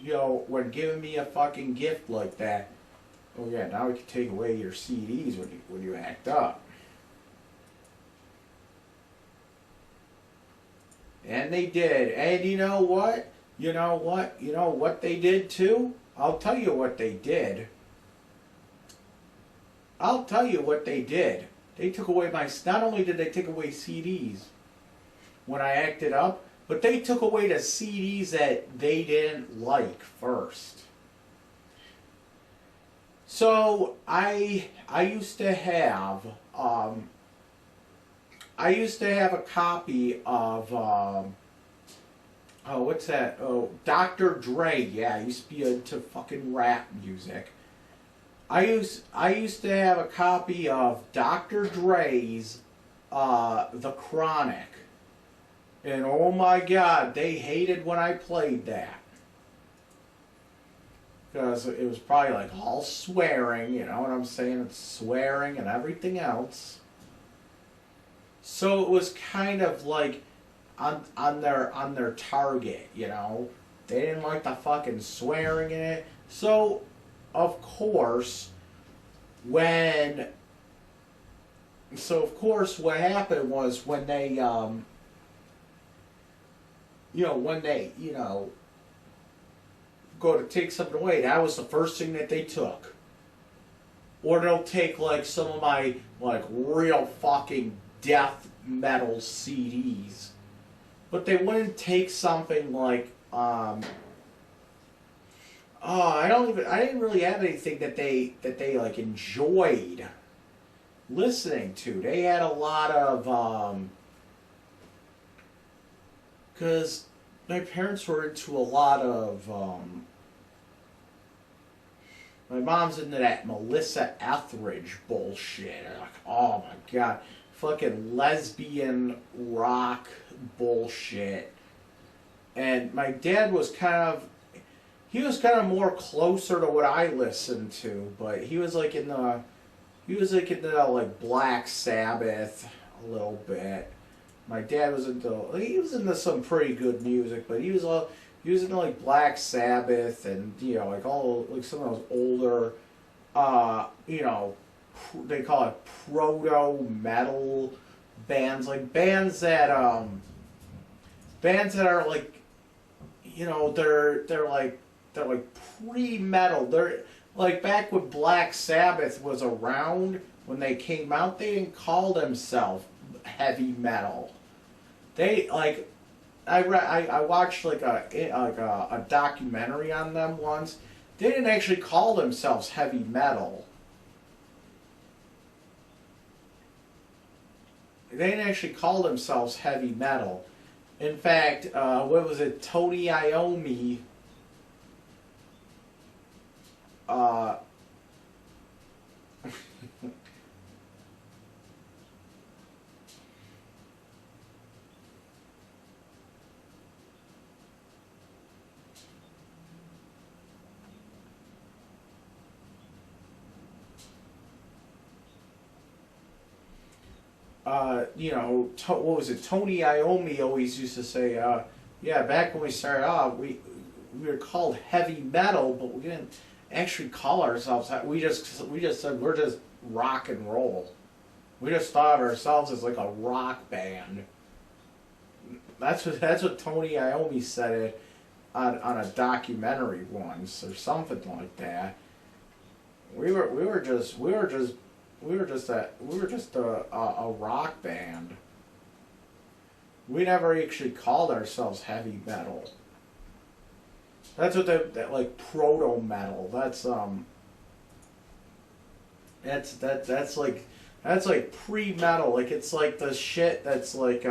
you know, when giving me a fucking gift like that. Oh yeah, now we can take away your CDs when you act up. And they did. And you know what? You know what they did too? I'll tell you what they did. I'll tell you what they did. They took away not only did they take away CDs when I acted up, but they took away the CDs that they didn't like first. So I used to have a copy of what's that? Oh, Dr. Dre. Yeah, I used to be into fucking rap music. I used to have a copy of Dr. Dre's The Chronic. And oh my God, they hated when I played that. Because it was probably like all swearing, you know what I'm saying? It's swearing and everything else. So it was kind of like on their target, you know. They didn't like the fucking swearing in it. So of course what happened was when they go to take something away, that was the first thing that they took. Or they'll take like some of my like real fucking death metal CDs. But they wouldn't take something like I didn't really have anything that they like enjoyed listening to. They had a lot of because my parents were into a lot of my mom's into that Melissa Etheridge bullshit. Like, oh my God, fucking lesbian rock bullshit. And my dad was kind of more closer to what I listened to, but he was like into like Black Sabbath a little bit. My dad was into some pretty good music, but he was into like Black Sabbath and like all like some of those older they call it proto metal bands, like bands that are like they're like pre-metal. They're like back when Black Sabbath was around when they came out. They didn't call themselves heavy metal. They like I watched like a documentary on them once. They didn't actually call themselves heavy metal. They didn't actually call themselves heavy metal. In fact, what was it? Tony Iommi. Uh, what was it? Tony Iommi always used to say, yeah, back when we started off, we were called heavy metal, but we didn't actually call ourselves that. We just said we're just rock and roll. We just thought of ourselves as like a rock band. That's what Tony Iommi said it on a documentary once or something like that. We were just a rock band. We never actually called ourselves heavy metal. That's what that like proto metal. That's like pre metal. Like it's like the shit that's like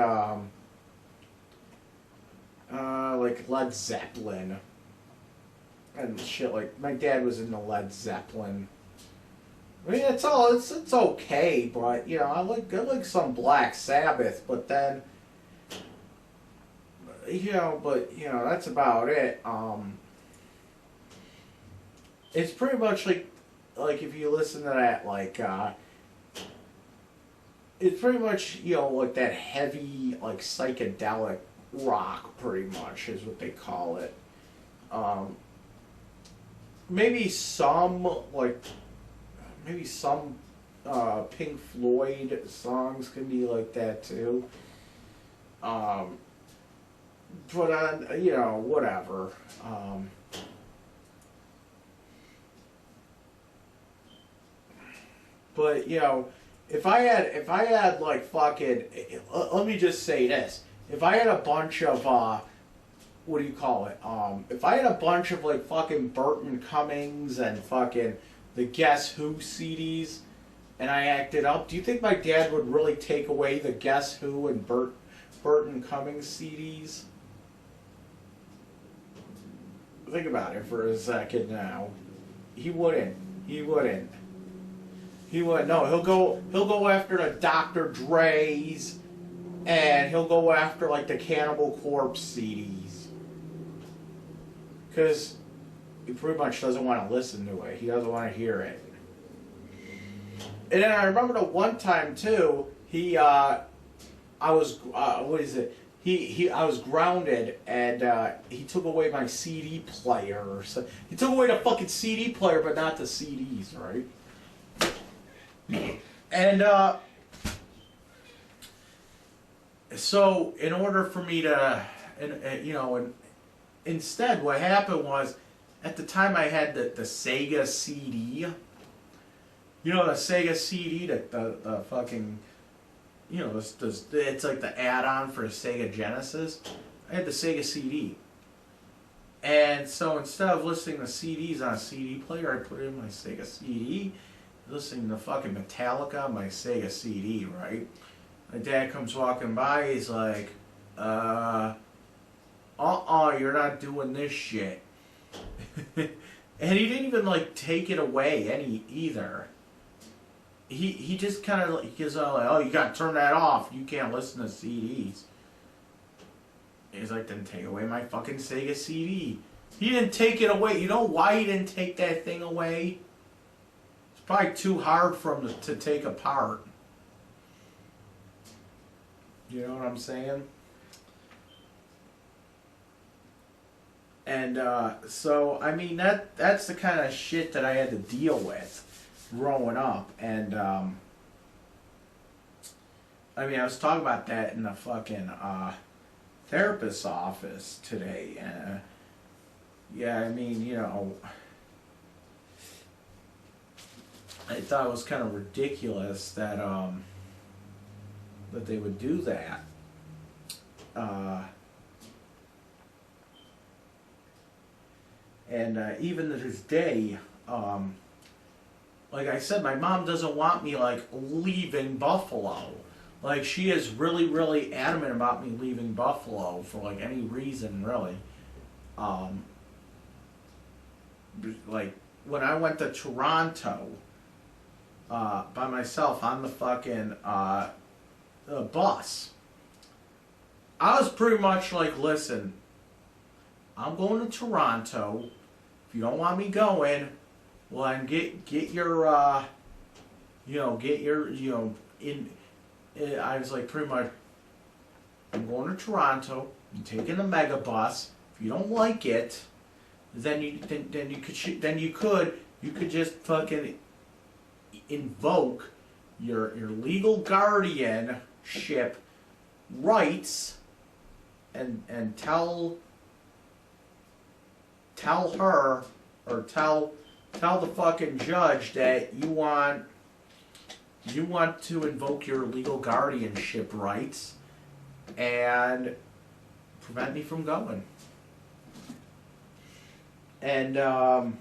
Led Zeppelin and shit. Like my dad was into Led Zeppelin. I mean, it's okay, but I like some Black Sabbath, but then that's about it. It's pretty much like if you listen to that, it's pretty much like that heavy like psychedelic rock, pretty much is what they call it. Maybe some Pink Floyd songs can be like that too. But whatever. But if I had like fucking, let me just say this: if I had a bunch of what do you call it? If I had a bunch of like fucking Burton Cummings and fucking the Guess Who CDs, and I acted up, do you think my dad would really take away the Guess Who and Burton Cummings CDs? Think about it for a second now. He wouldn't. No, he'll go after the Dr. Dre's, and he'll go after like the Cannibal Corpse CDs. Because he pretty much doesn't want to listen to it. He doesn't want to hear it. And then I remember the one time too, I was grounded, and he took away my CD player. So he took away the fucking CD player, but not the CDs, right? And so in order for me to, and instead what happened was, at the time I had the Sega CD. The Sega CD, the fucking, it's like the add-on for a Sega Genesis. I had the Sega CD. And so instead of listening to CDs on a CD player, I put in my Sega CD, listening to fucking Metallica on my Sega CD, right? My dad comes walking by, he's like, you're not doing this shit. And he didn't even like take it away either. He just kind of like, he's all like, oh, you gotta turn that off. You can't listen to CDs. He's like, then take away my fucking Sega CD. He didn't take it away. You know why he didn't take that thing away? It's probably too hard for him to take apart. You know what I'm saying? And so, I mean, that's the kind of shit that I had to deal with growing up. And I mean, I was talking about that in the fucking therapist's office today. And yeah, I mean, you know, I thought it was kind of ridiculous that that they would do that. And even to this day, like I said, my mom doesn't want me like leaving Buffalo. Like she is really, really adamant about me leaving Buffalo for like any reason, really. Like when I went to Toronto by myself on the fucking bus, I was pretty much like, listen, I'm going to Toronto. If you don't want me going, well, then get your in. I was like, pretty much, I'm going to Toronto. I'm taking the mega bus. If you don't like it, then you could just fucking invoke your legal guardianship rights and tell her or tell the fucking judge that you want to invoke your legal guardianship rights and prevent me from going. And oh,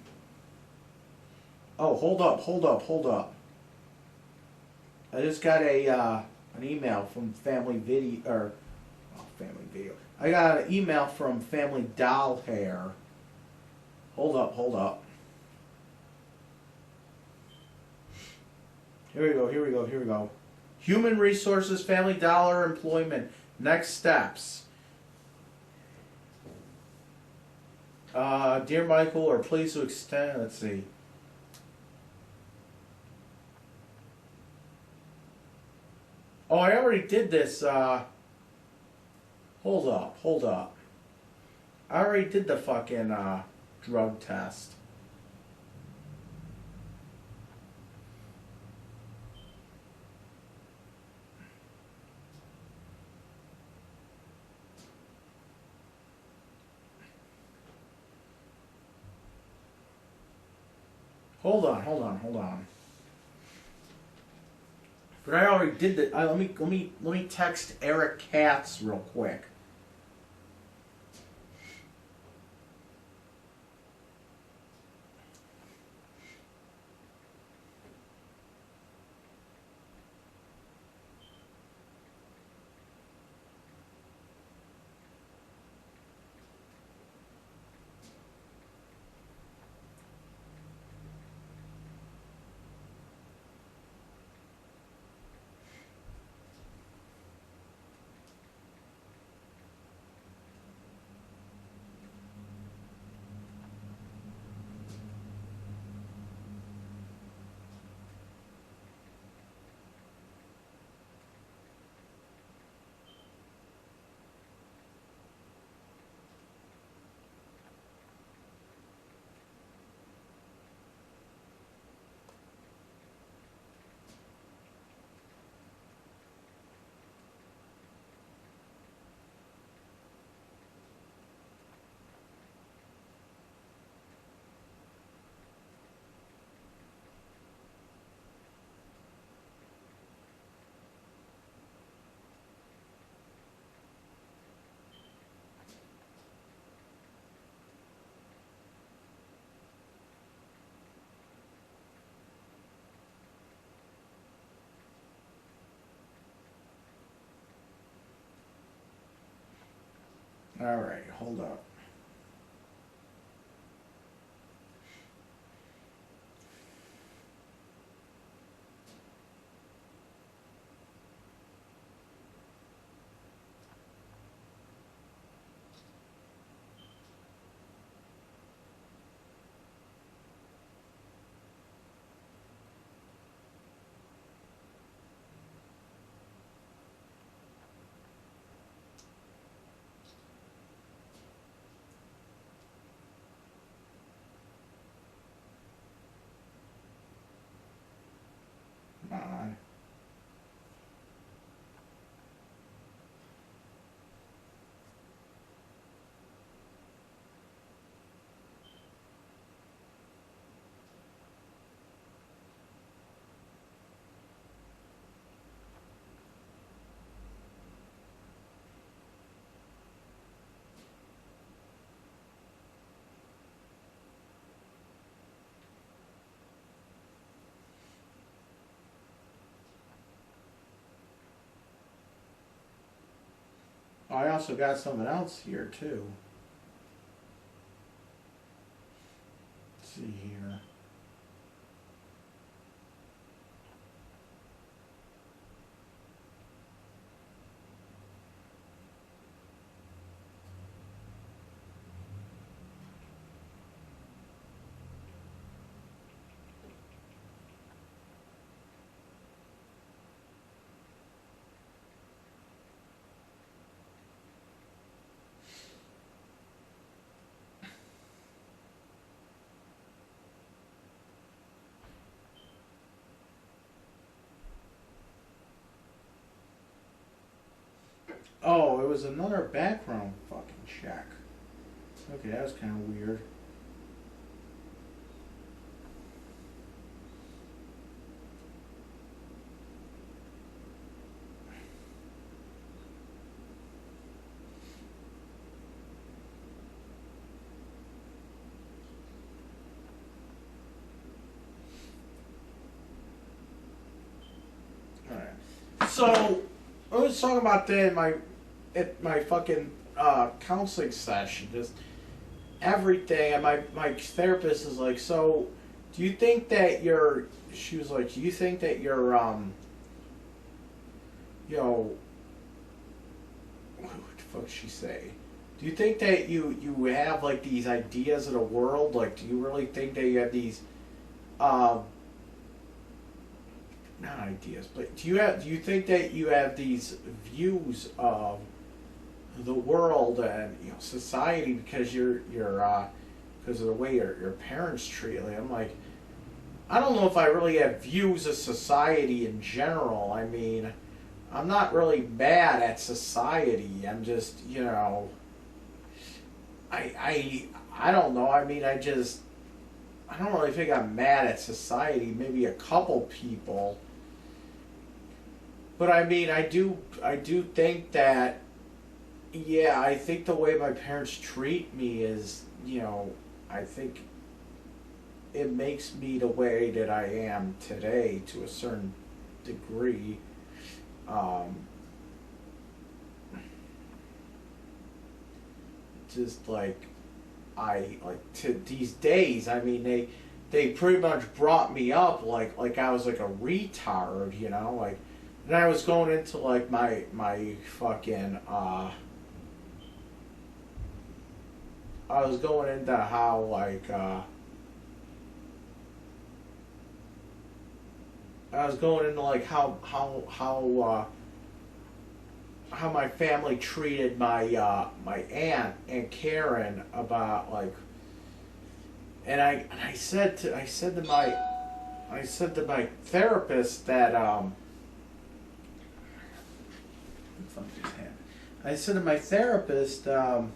hold up. I just got an email from Family Video Family Video. I got an email from Family Doll Hair. Hold up. Here we go. Human Resources, Family Dollar Employment. Next steps. Dear Michael, are pleased to extend, let's see. Oh, I already did this, hold up. I already did the fucking, drug test. Hold on. But I already did that. Let me text Eric Katz real quick. Alright, hold up. I also got something else here too. Let's see here. Oh, it was another background fucking check. Okay, that was kind of weird. Alright. So, I was talking about that at my fucking counseling session, just everything, and my therapist is like, so, do you think that she was like, do you think that you're, you know, what the fuck did she say? Do you think that you have, like, these ideas of the world? Like, do you really think that you have these, not ideas, but do you think that you have these views of the world and, you know, society because because of the way your parents treat you? I'm like, I don't know if I really have views of society in general. I mean, I'm not really mad at society. I'm just, you know, I don't know. I mean, I don't really think I'm mad at society. Maybe a couple people. But I mean, I do think that, yeah, I think the way my parents treat me is, you know, I think it makes me the way that I am today to a certain degree. Just like, to these days, I mean, they pretty much brought me up like I was like a retard, you know, like, and I was going into like my fucking I was going into how like I was going into like how my family treated my my Aunt Karen about like, and I said to my therapist that I said to my therapist, hold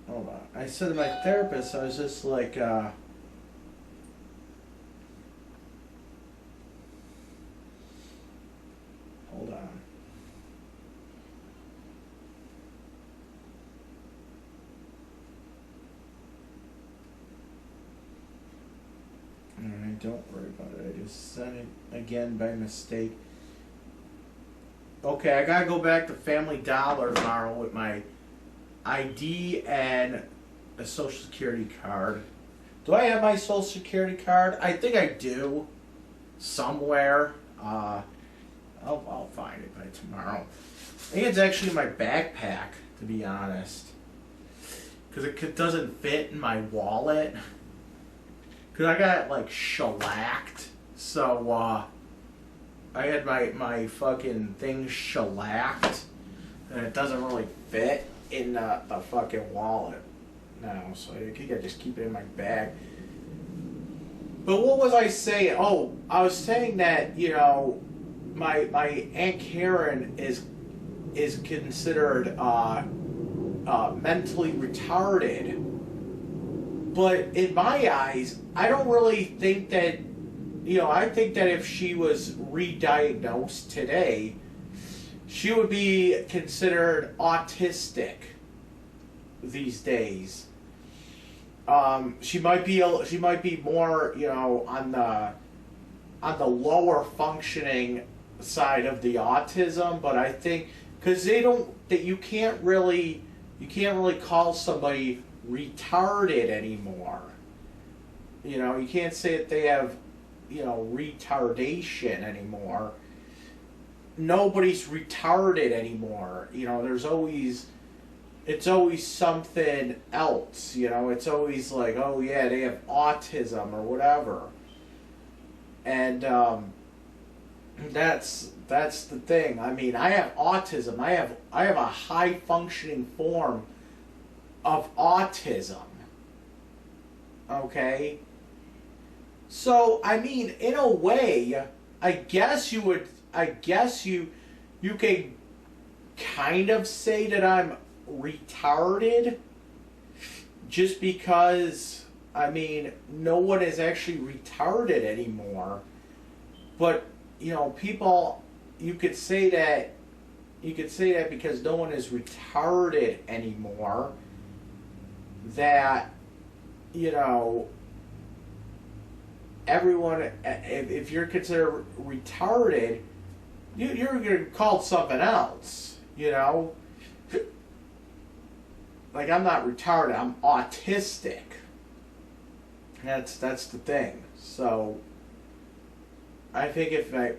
on. I said to my therapist, I was just like, hold on. Alright, don't worry about it. I just sent it again by mistake. Okay, I gotta go back to Family Dollar tomorrow with my ID and a Social Security card. Do I have my Social Security card? I think I do. Somewhere. I'll find it by tomorrow. I think it's actually in my backpack, to be honest. Because it doesn't fit in my wallet. Because I got, like, shellacked. So, I had my fucking thing shellacked. And it doesn't really fit in the fucking wallet now. So I think I just keep it in my bag. But what was I saying? Oh, I was saying that, you know, my Aunt Karen is considered mentally retarded. But in my eyes, I don't really think that, you know, I think that if she was re-diagnosed today, she would be considered autistic these days. She might be more, you know, on the lower functioning side of the autism, but I think because you can't really call somebody retarded anymore. You know, you can't say that they have, you know, retardation anymore. Nobody's retarded anymore. You know, it's always something else. You know, it's always like, oh yeah, they have autism or whatever. And that's the thing. I mean, I have autism. I have a high functioning form of autism. Okay? So, I mean, in a way, I guess you could kind of say that I'm retarded, just because, I mean, no one is actually retarded anymore. But, you know, people, you could say that because no one is retarded anymore, that, you know, everyone, if you're considered retarded, you're called something else, you know? Like, I'm not retarded, I'm autistic. That's the thing. So, I think I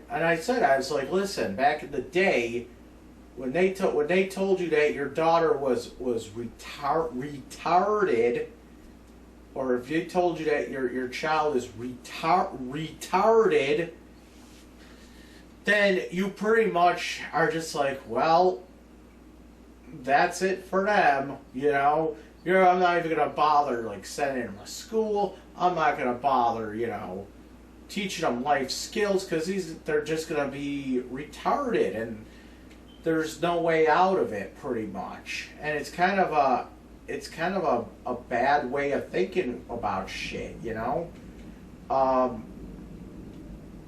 was like, listen, back in the day, when they told you that your daughter was retarded, or if they told you that your child is retarded, then you pretty much are just like, well, that's it for them, you know. I'm not even gonna bother like sending them to school. I'm not gonna bother, you know, teaching them life skills, because they're just gonna be retarded, and there's no way out of it, pretty much. And it's kind of a bad way of thinking about shit, you know.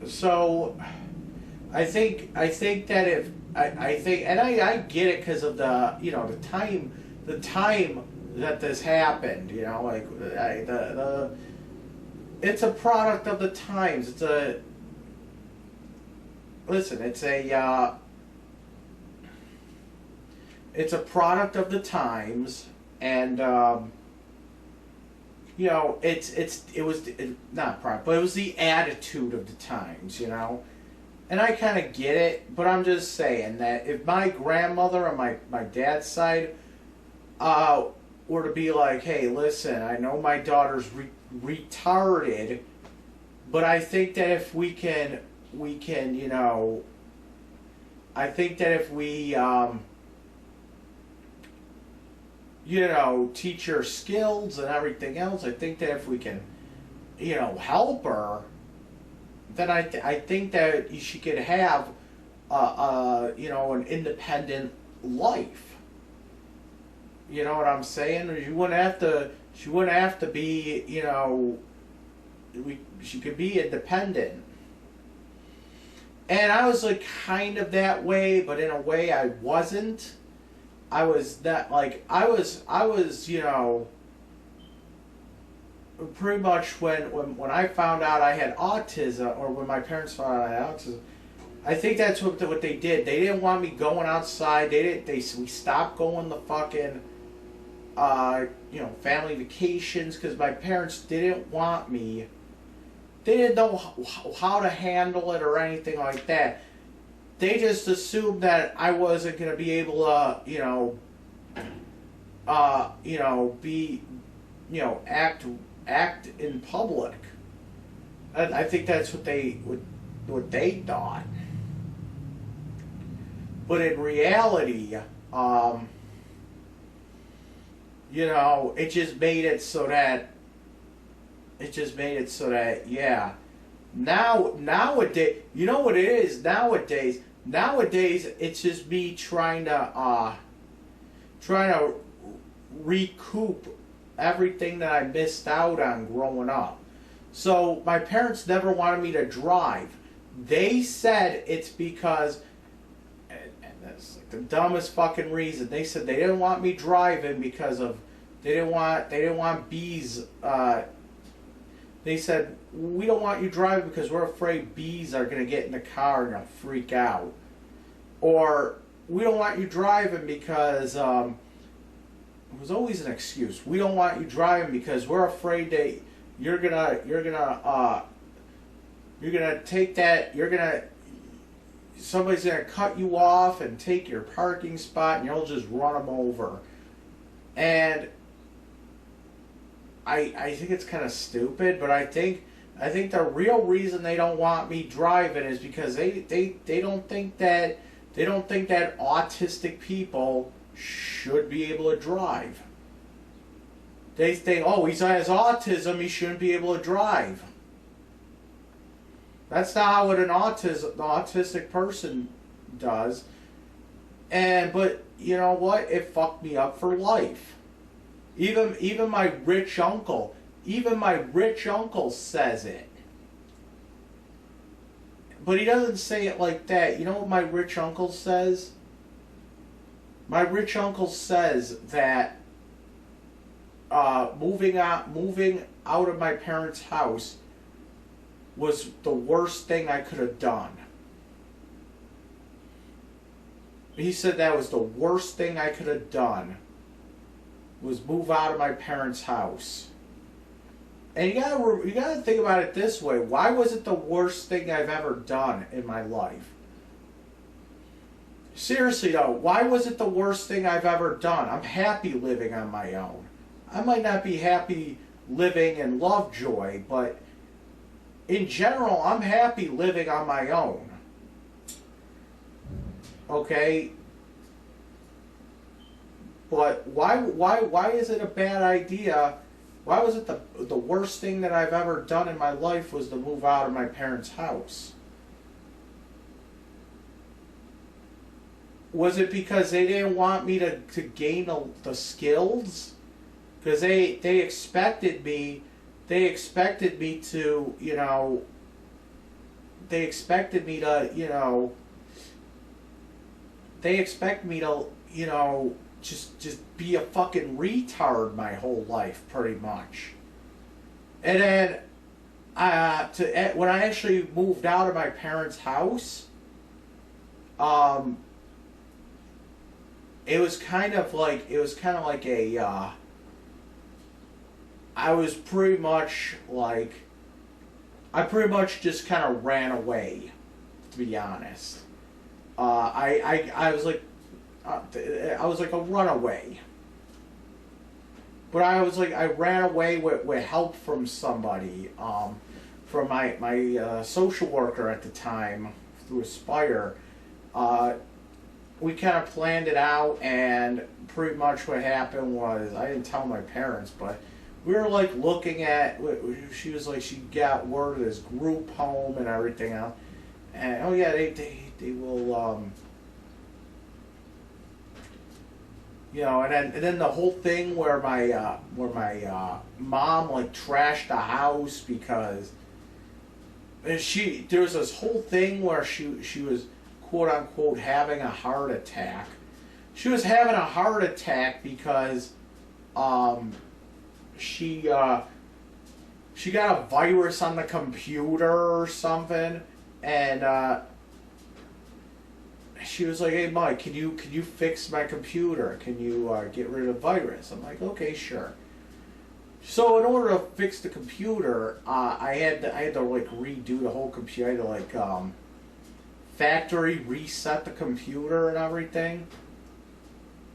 So I think that if I think, and I get it because of the, you know, the time that this happened, you know, like it's a product of the times. It's a product of the times, and you know, it was not product, but it was the attitude of the times, you know. And I kind of get it, but I'm just saying that if my grandmother on my dad's side were to be like, hey, listen, I know my daughter's retarded, but I think that if we can, you know, I think that if we, you know, teach her skills and everything else, I think that if we can, you know, help her, then I think that she could have, you know, an independent life. You know what I'm saying? She wouldn't have to be, you know, she could be independent. And I was like kind of that way, but in a way I wasn't. I was that, like, I was, you know, pretty much when I found out I had autism, or when my parents found out I had autism, I think that's what they did. They didn't want me going outside. We stopped going to fucking, you know, family vacations, because my parents didn't want me. They didn't know how to handle it or anything like that. They just assumed that I wasn't going to be able to, you know, be, you know, act in public. I think that's what they thought. But in reality, you know, it just made it so that yeah. Nowadays, you know what it is? Nowadays, it's just me trying to recoup everything that I missed out on growing up. So my parents never wanted me to drive. They said it's because, and that's like the dumbest fucking reason. They said they didn't want me driving because of they didn't want bees. They said, we don't want you driving because we're afraid bees are going to get in the car and they'll freak out. Or, we don't want you driving because, it was always an excuse. We don't want you driving because we're afraid that somebody's gonna cut you off and take your parking spot and you'll just run them over. And I think it's kind of stupid, but I think the real reason they don't want me driving is because they don't think that autistic people should be able to drive. They think, oh, he has autism, he shouldn't be able to drive. That's not what an autistic person does. But you know what? It fucked me up for life. Even my rich uncle says it. But he doesn't say it like that. You know what my rich uncle says? My rich uncle says that moving out of my parents' house was the worst thing I could have done. He said that was the worst thing I could have done, was move out of my parents' house. And you gotta think about it this way. Why was it the worst thing I've ever done in my life? Seriously though, why was it the worst thing I've ever done? I'm happy living on my own. I might not be happy living in Lovejoy, but in general, I'm happy living on my own. Okay? But why is it a bad idea? Why was it the worst thing that I've ever done in my life was to move out of my parents' house? Was it because they didn't want me to gain the skills? Because they expected me to, you know, they expect me to, you know, just be a fucking retard my whole life, pretty much. And then, when I actually moved out of my parents' house, it was kind of like a, I pretty much just kind of ran away, to be honest. I was like a runaway. But I ran away with help from somebody, from my social worker at the time, through Aspire. We kind of planned it out, and pretty much what happened was, I didn't tell my parents, but we were like looking at, she was like, she got word of this group home and everything else. And oh yeah, they will, you know, and then the whole thing where my mom like trashed the house because there was this whole thing where she was quote unquote having a heart attack. She was having a heart attack because she got a virus on the computer or something, and she was like, "Hey Mike, can you fix my computer? Can you get rid of the virus?" I'm like, "Okay, sure." So in order to fix the computer, I had to like redo the whole computer. I had to like factory reset the computer and everything.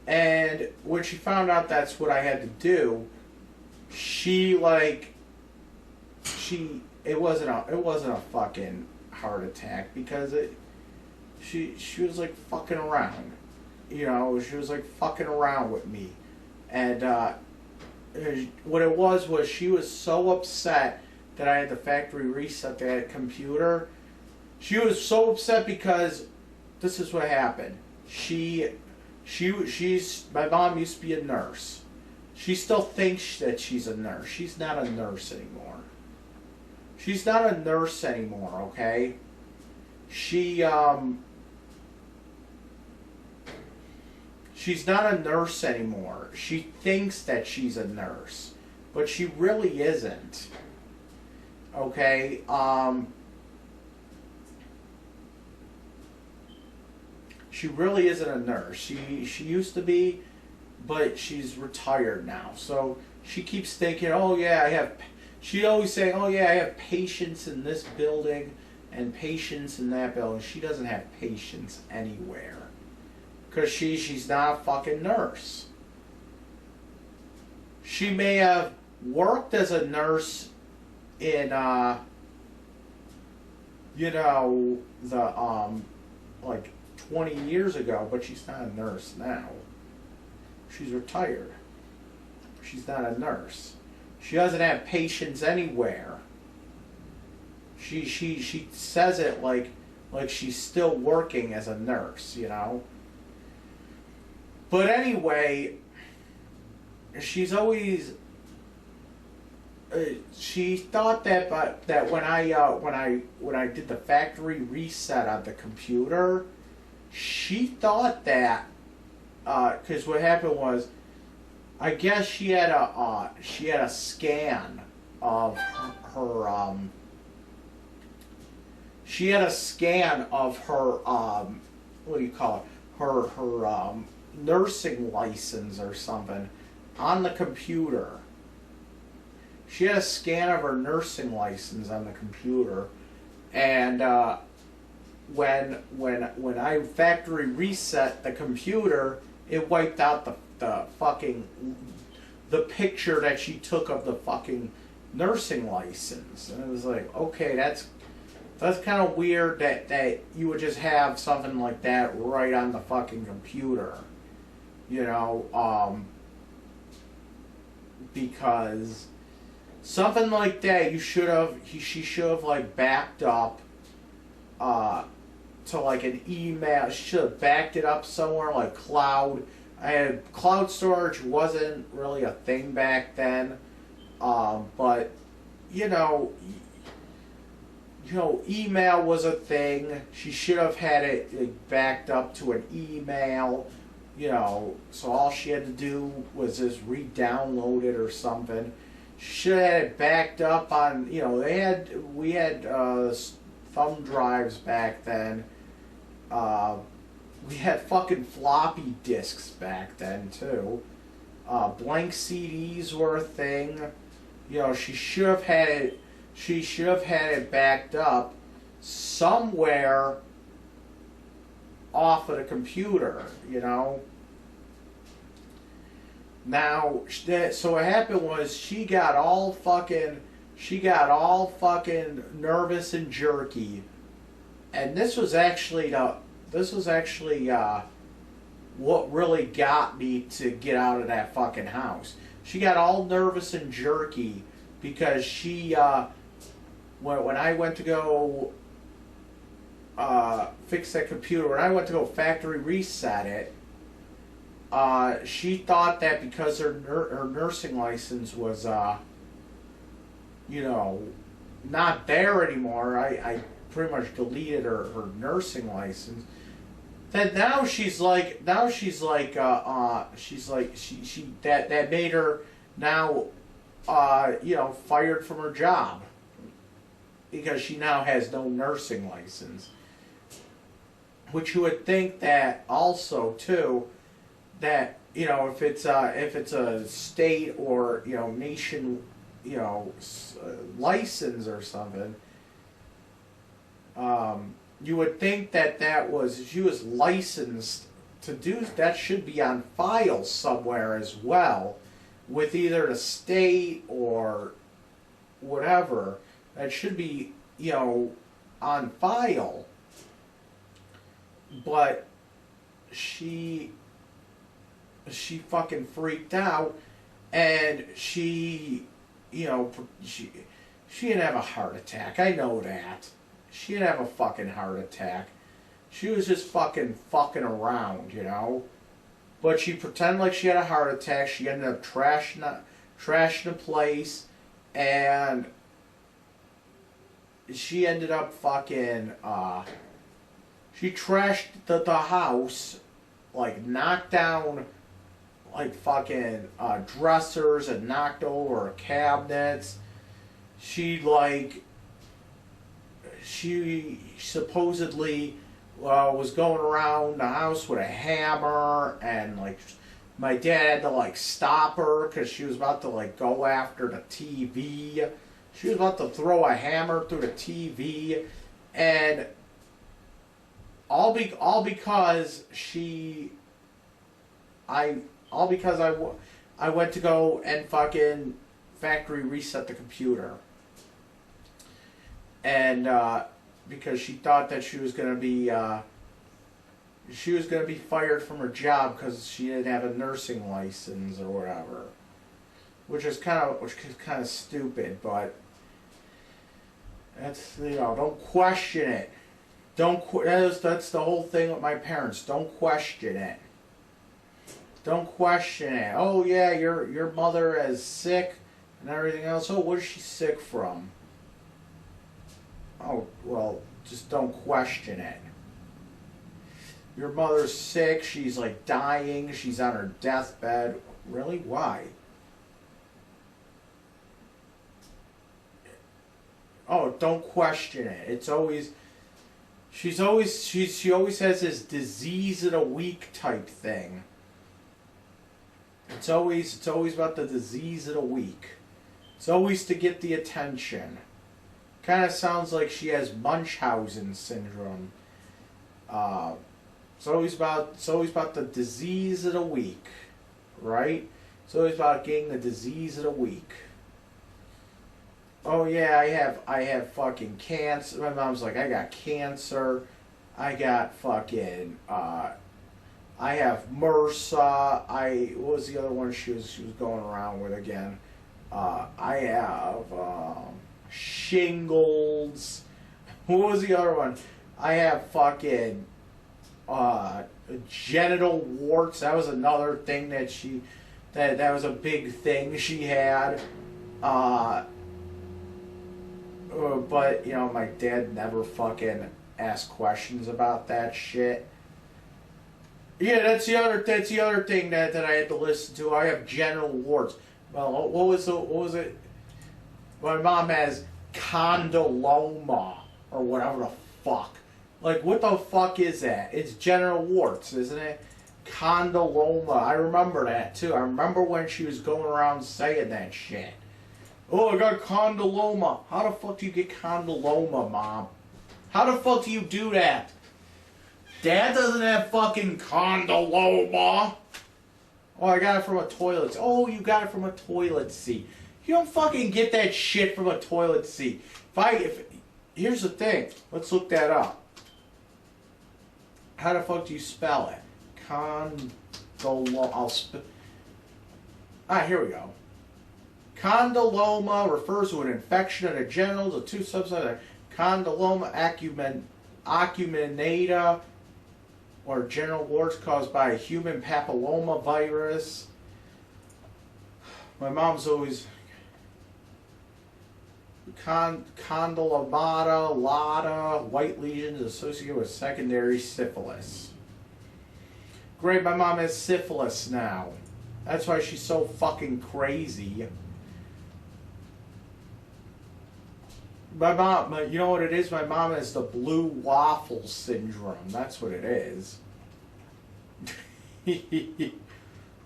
And when she found out that's what I had to do, it wasn't a fucking heart attack, because she was like fucking around, you know. She was like fucking around with me, and what it was she was so upset that I had to factory reset that computer. She was so upset because this is what happened. She's my mom used to be a nurse. She still thinks that she's a nurse. She's not a nurse anymore. She's not a nurse anymore, okay? She's not a nurse anymore. She thinks that she's a nurse, but she really isn't. Okay, she really isn't a nurse. She used to be, but she's retired now. So she keeps thinking, oh yeah, I have. She always saying, oh yeah, I have patients in this building and patients in that building. She doesn't have patients anywhere, cause she's not a fucking nurse. She may have worked as a nurse in you know, the like 20 years ago, but she's not a nurse now. She's retired. She's not a nurse. She doesn't have patients anywhere. She says it like she's still working as a nurse, you know. But anyway, she's always she thought that when I did the factory reset on the computer, she thought that because what happened was, I guess she had a scan of her she had a scan of her what do you call it, her nursing license or something on the computer. She had a scan of her nursing license on the computer, and when I factory reset the computer, it wiped out the picture that she took of the fucking nursing license. And it was like, okay, that's kind of weird that you would just have something like that right on the fucking computer, you know, because something like that she should have like backed up to like an email. She should have backed it up somewhere like cloud. Cloud storage wasn't really a thing back then, but you know, email was a thing. She should have had it like, backed up to an email, you know. So all she had to do was just re-download it or something. She should have had it backed up on, you know. We had thumb drives back then. We had fucking floppy disks back then too. Blank CDs were a thing. You know, she should have had it. She should have had it backed up somewhere off of the computer. You know. Now, so what happened was she got all fucking nervous and jerky, and this was actually what really got me to get out of that fucking house. She got all nervous and jerky because she, when I went to go fix that computer, when I went to go factory reset it, she thought that because her nursing license was, you know, not there anymore. I pretty much deleted her nursing license. Then now she's like that made her now, you know, fired from her job because she now has no nursing license. Which you would think that also too, that, you know, if it's a state or, you know, nation, you know, license or something, you would think that she was licensed to do that. Should be on file somewhere as well, with either the state or whatever. That should be, you know, on file. But she fucking freaked out, and she, you know, she didn't have a heart attack. I know that. She didn't have a fucking heart attack. She was just fucking around, you know. But she pretended like she had a heart attack. She ended up trashing the place, and she ended up fucking, she trashed the house, like knocked down like fucking dressers and knocked over cabinets. She like she supposedly was going around the house with a hammer, and like my dad had to like stop her because she was about to like go after the TV. She was about to throw a hammer through the TV, and all because I went to go and fucking factory reset the computer, and because she thought that she was gonna be fired from her job because she didn't have a nursing license or whatever, which is kind of stupid, but that's, you know, don't question it. That's the whole thing with my parents. Don't question it. Don't question it. Oh yeah, your mother is sick and everything else. Oh, what is she sick from? Oh, well, just don't question it. Your mother's sick, she's like dying, she's on her deathbed. Really? Why? Oh, don't question it. It's always she always has this disease of the week type thing. It's always about the disease of the week. It's always to get the attention. Kind of sounds like she has Munchausen syndrome. It's always about the disease of the week, right? It's always about getting the disease of the week. Oh yeah, I have fucking cancer. My mom's like, I got cancer. I got fucking I have MRSA. What was the other one she was going around with again? I have shingles. What was the other one? I have fucking genital warts. That was another thing that that was a big thing she had. But you know, my dad never fucking asked questions about that shit. Yeah, that's the other thing that I had to listen to. I have genital warts. Well, what was it? My mom has condyloma or whatever the fuck. Like, what the fuck is that? It's genital warts, isn't it? Condyloma. I remember that too. I remember when she was going around saying that shit. Oh, I got condyloma. How the fuck do you get condyloma, Mom? How the fuck do you do that? Dad doesn't have fucking condyloma. Oh, I got it from a toilet seat. Oh, you got it from a toilet seat. You don't fucking get that shit from a toilet seat. Here's the thing. Let's look that up. How the fuck do you spell it? Condyloma. Here we go. Condyloma refers to an infection of the genitals of two subsets. Condyloma acuminata, or genital warts caused by a human papilloma virus. My mom's always condylomata, lata, white lesions associated with secondary syphilis. Great, my mom has syphilis now. That's why she's so fucking crazy. My mom, you know what it is? My mom has the blue waffle syndrome. That's what it is.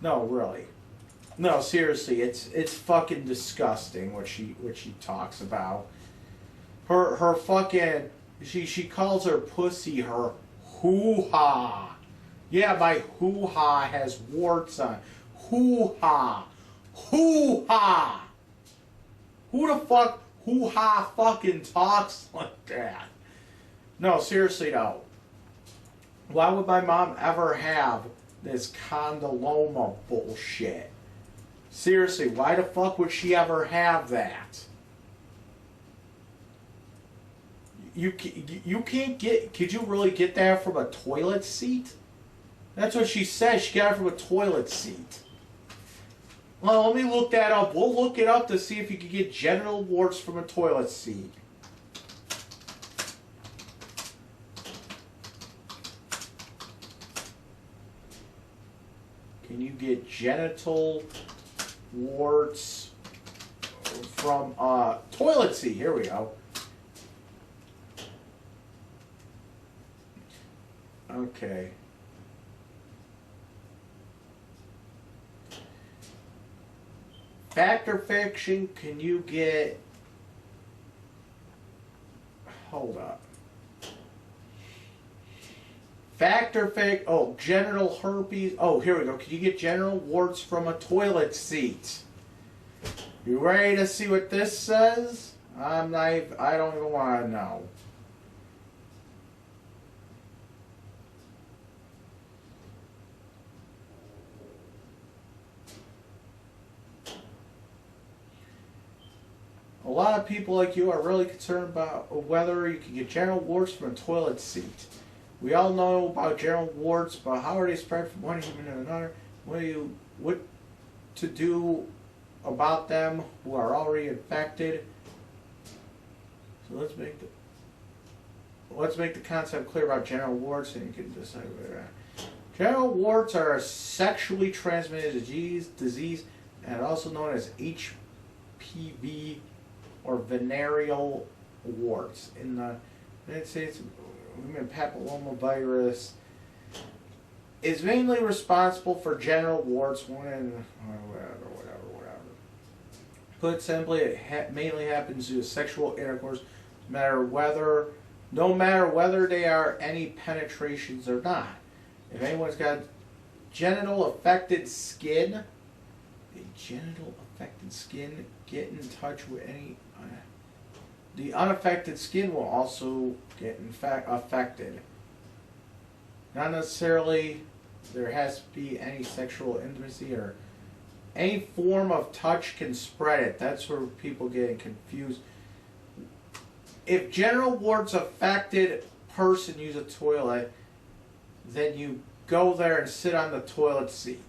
No, really. No, seriously, it's fucking disgusting what she talks about. Her fucking she calls her pussy her hoo-ha. Yeah, my hoo-ha has warts on. Hoo-ha. Hoo-ha. Who the fuck hoo-ha fucking talks like that? No, seriously though. Why would my mom ever have this condyloma bullshit? Seriously, why the fuck would she ever have that? You can't get... Could you really get that from a toilet seat? That's what she said. She got it from a toilet seat. Well, let me look that up. We'll look it up to see if you can get genital warts from a toilet seat. Can you get genital warts from a toilet seat? Here we go. Okay. Fact or fiction, can you get... Hold up. Fact or fake? Oh, genital herpes. Oh, here we go. Can you get genital warts from a toilet seat? You ready to see what this says? I don't even want to know. A lot of people like you are really concerned about whether you can get genital warts from a toilet seat. We all know about genital warts, but how are they spread from one human to another? What to do about them who are already infected? So let's make the concept clear about genital warts, and you can decide whether. Genital warts are a sexually transmitted disease, and also known as HPV or venereal warts. In the United States, human papillomavirus is mainly responsible for genital warts when whatever. Put simply, it mainly happens due to sexual intercourse, no matter whether they are any penetrations or not. If anyone's got genital affected skin, get in touch with any. The unaffected skin will also get affected. Not necessarily there has to be any sexual intimacy or any form of touch can spread it. That's where people get confused. If genital warts affected person use a toilet, then you go there and sit on the toilet seat.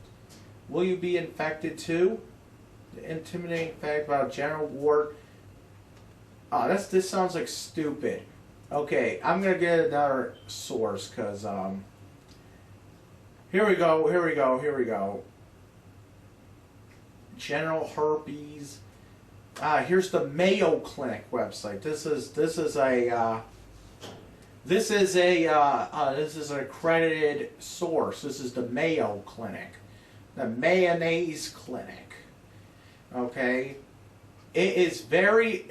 Will you be infected too? The intimidating fact about genital wart. Oh, this sounds like stupid. Okay, I'm gonna get another source because here we go. Genital herpes. Here's the Mayo Clinic website. This is an accredited source. This is the Mayo Clinic, the Mayonnaise Clinic. Okay, it's very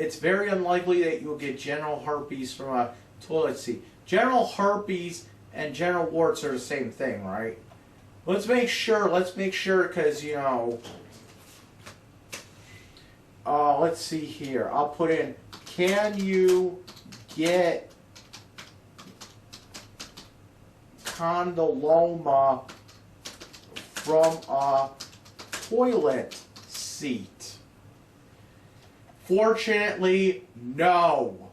unlikely that you'll get genital herpes from a toilet seat. Genital herpes and genital warts are the same thing, right? Let's make sure, because let's see here. I'll put in, can you get condyloma from a toilet seat? Fortunately, no.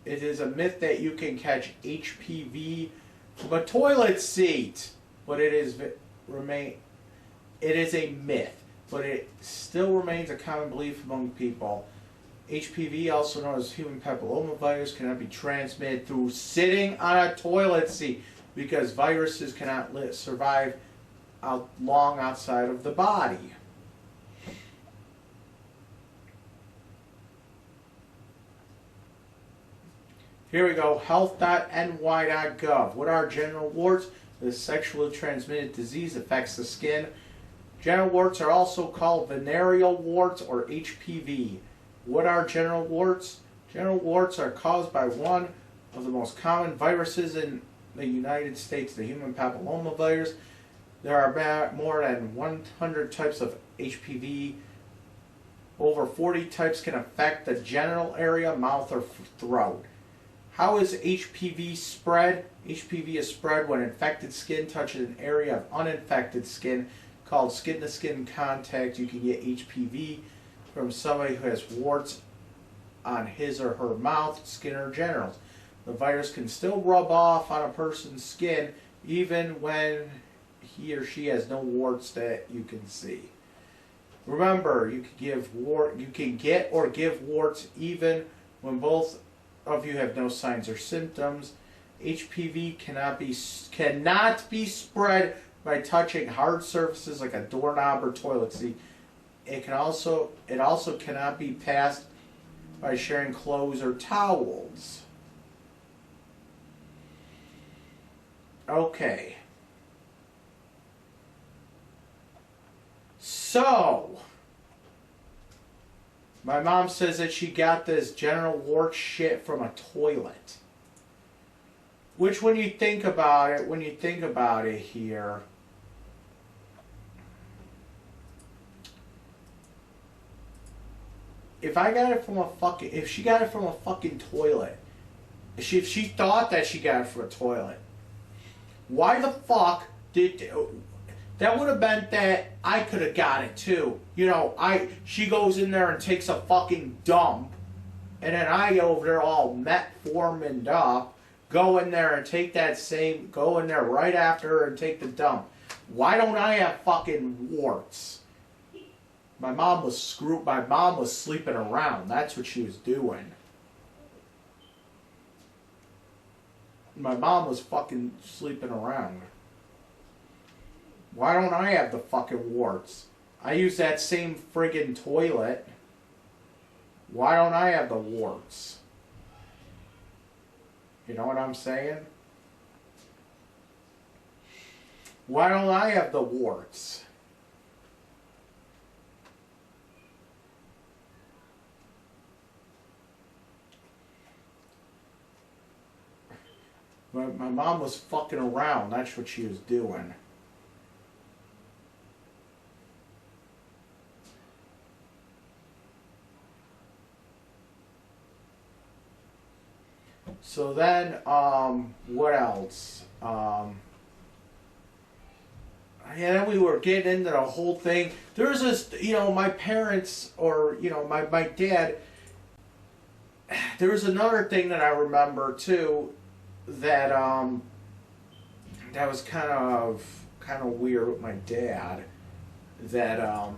It is a myth that you can catch HPV from a toilet seat, but it is a myth, but it still remains a common belief among people. HPV, also known as human papillomavirus, cannot be transmitted through sitting on a toilet seat because viruses cannot survive long outside of the body. Here we go, health.ny.gov. What are genital warts? This sexually transmitted disease affects the skin. Genital warts are also called venereal warts or HPV. What are genital warts? Genital warts are caused by one of the most common viruses in the United States, the human papillomavirus. There are more than 100 types of HPV. Over 40 types can affect the genital area, mouth, or throat. How is HPV spread? HPV is spread when infected skin touches an area of uninfected skin called skin-to-skin contact. You can get HPV from somebody who has warts on his or her mouth, skin, or genitals. The virus can still rub off on a person's skin even when he or she has no warts that you can see. Remember, you can get or give warts even when both of you have no signs or symptoms. HPV cannot be spread by touching hard surfaces like a doorknob or toilet seat. It also cannot be passed by sharing clothes or towels. Okay. So, my mom says that she got this genital wart shit from a toilet. Which, when you think about it here, if she got it from a fucking toilet, if she thought that she got it from a toilet, why the fuck that would have meant that I could have got it too. You know, she goes in there and takes a fucking dump, and then I over there all metformined up, go in there and go in there right after her and take the dump. Why don't I have fucking warts? My mom was sleeping around. That's what she was doing. My mom was fucking sleeping around. Why don't I have the fucking warts? I use that same friggin' toilet. Why don't I have the warts? You know what I'm saying? Why don't I have the warts? My mom was fucking around. That's what she was doing. So then, what else? Yeah, then we were getting into the whole thing. There's this, my parents, or, my dad. There was another thing that I remember, too, that, that was kind of weird with my dad. That,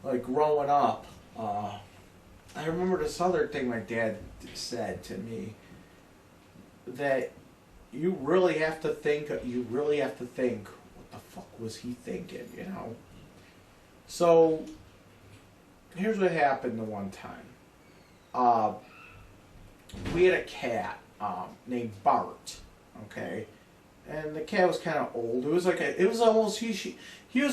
like, growing up, I remember this other thing my dad said to me, that you really have to think, what the fuck was he thinking, So, here's what happened the one time. We had a cat named Bart, okay? And the cat was kind of old. He was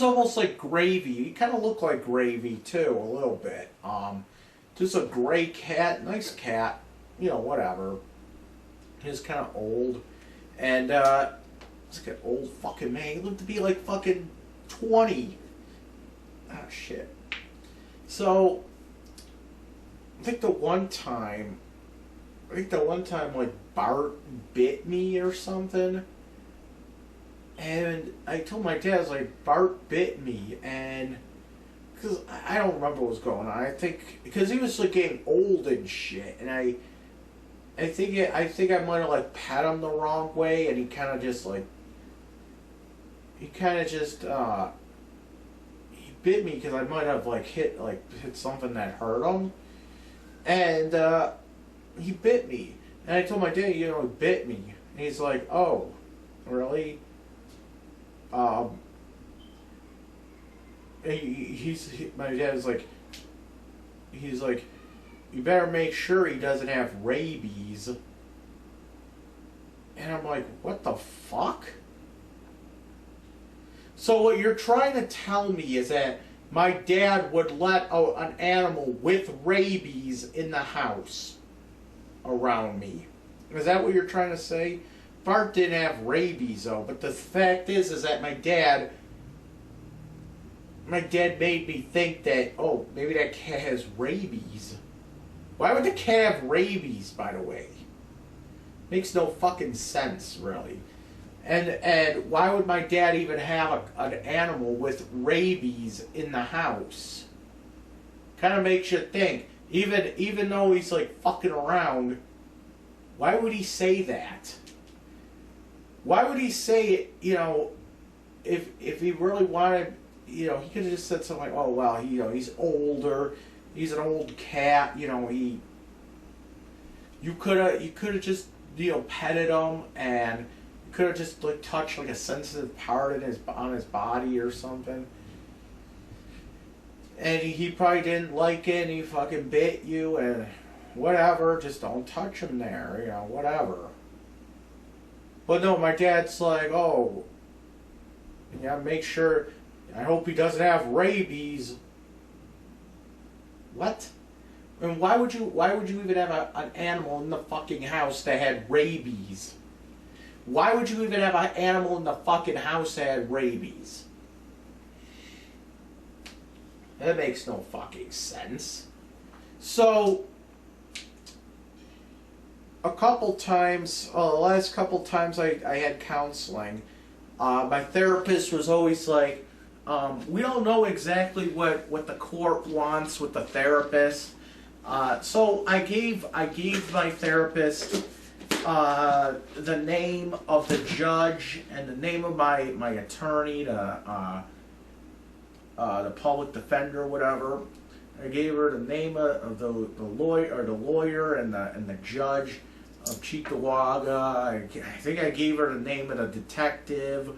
almost like Gravy. He kind of looked like Gravy, too, a little bit. Just a gray cat, nice cat, whatever. He was kind of old. And, he's like an old fucking man. He looked to be like fucking 20. Ah, shit. So, I think the one time, like, Bart bit me or something. And I told my dad, I was like, Bart bit me. And, because I don't remember what was going on. I think, because he was like getting old and shit. And I think I might have like pat him the wrong way. And he kind of just, he bit me because I might have like hit something that hurt him. And, he bit me. And I told my dad, he bit me. And he's like, oh, really? My dad's like, he's like, you better make sure he doesn't have rabies. And I'm like, what the fuck? So what you're trying to tell me is that my dad would let an animal with rabies in the house around me. Is that what you're trying to say? Bart didn't have rabies though, but the fact is that my dad made me think that, oh, maybe that cat has rabies. Why would the cat have rabies, by the way? Makes no fucking sense, really. And why would my dad even have an animal with rabies in the house? Kind of makes you think. Even though he's like fucking around, why would he say that? Why would he say it, if he really wanted, he could have just said something like, oh, well, he's older, he's an old cat, you could have just, petted him, and you could have just like touched like a sensitive part on his body or something. And he probably didn't like it, and he fucking bit you, and whatever, just don't touch him there, whatever. Well, no, my dad's like, oh, yeah, make sure, I hope he doesn't have rabies. What? And why would you even have an animal in the fucking house that had rabies? Why would you even have an animal in the fucking house that had rabies? That makes no fucking sense. So, a couple times, the last couple times I had counseling, my therapist was always like, we don't know exactly what the court wants with the therapist. So I gave my therapist the name of the judge and the name of my attorney, the public defender, or whatever. I gave her the name of the lawyer and the judge of Cheektowaga. I think I gave her the name of the detective.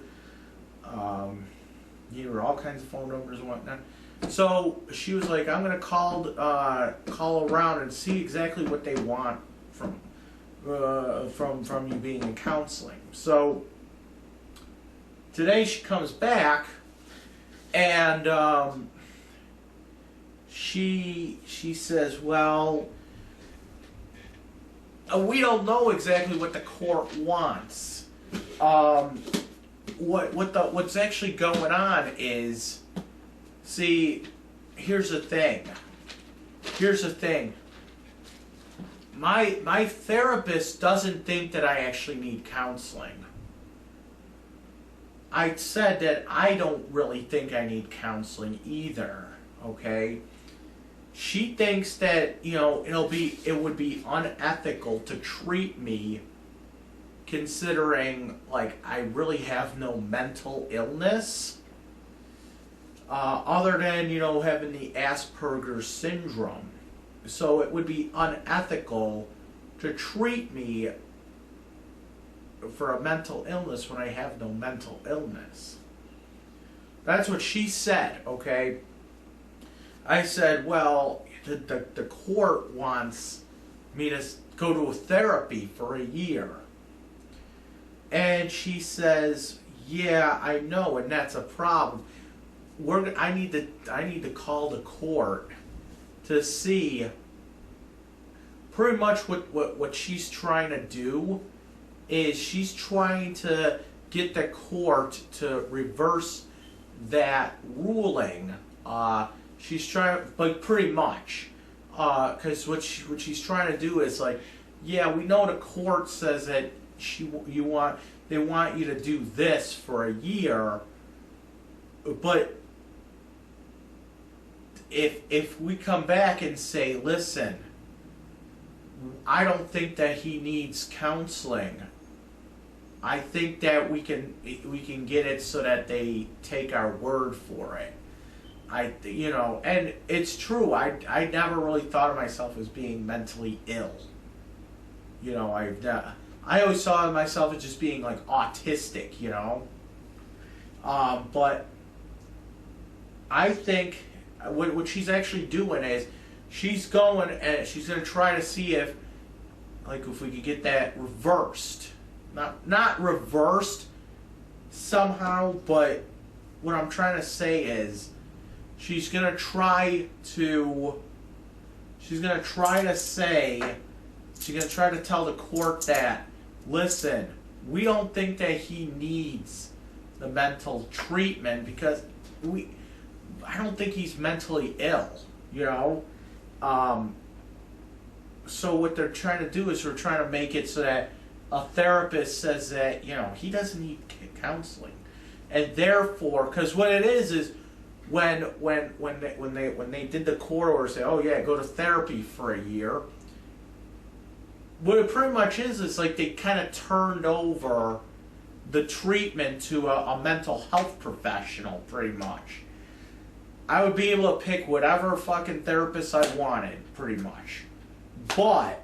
Gave her all kinds of phone numbers and whatnot. So she was like, "I'm gonna call around and see exactly what they want from you being in counseling." So today she comes back and she says, "Well, we don't know exactly what the court wants. What's actually going on is, see, here's the thing. My therapist doesn't think that I actually need counseling. I said that I don't really think I need counseling either, okay? She thinks that, it would be unethical to treat me considering, like, I really have no mental illness, other than, having the Asperger's syndrome. So it would be unethical to treat me for a mental illness when I have no mental illness. That's what she said, okay? I said, well, the court wants me to go to a therapy for a year. And she says, yeah, I know, and that's a problem. I need to call the court to see pretty much what she's trying to do is she's trying to get the court to reverse that ruling. She's trying, but pretty much, because what she's trying to do is like, yeah, we know the court says that they want you to do this for a year, but if we come back and say, listen, I don't think that he needs counseling. I think that we can get it so that they take our word for it. And it's true. I never really thought of myself as being mentally ill. I always saw myself as just being like autistic. But I think what she's actually doing is she's going to try to see if we could get that reversed. Not reversed somehow, but what I'm trying to say is she's going to try to tell the court that, listen, we don't think that he needs the mental treatment because I don't think he's mentally ill, So what they're trying to do is we're trying to make it so that a therapist says that, he doesn't need counseling. And therefore, because what it is when they did the court order, say, oh yeah, go to therapy for a year, what it pretty much is like they kind of turned over the treatment to a mental health professional, pretty much. I would be able to pick whatever fucking therapist I wanted, pretty much. But,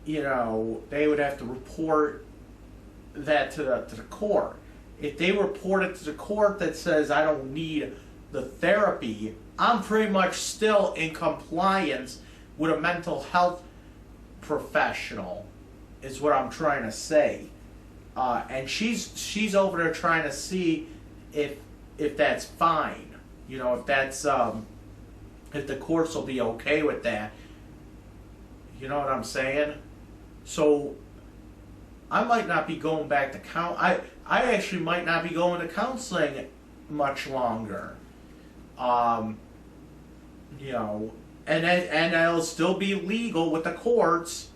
they would have to report that to the court. If they report it to the court that says I don't need the therapy, I'm pretty much still in compliance with a mental health professional. is what I'm trying to say. And she's over there trying to see if that's fine. You know, if that's if the courts will be okay with that. You know what I'm saying? So I might not be going back to I actually might not be going to counseling much longer. You know, and it'll still be legal with the courts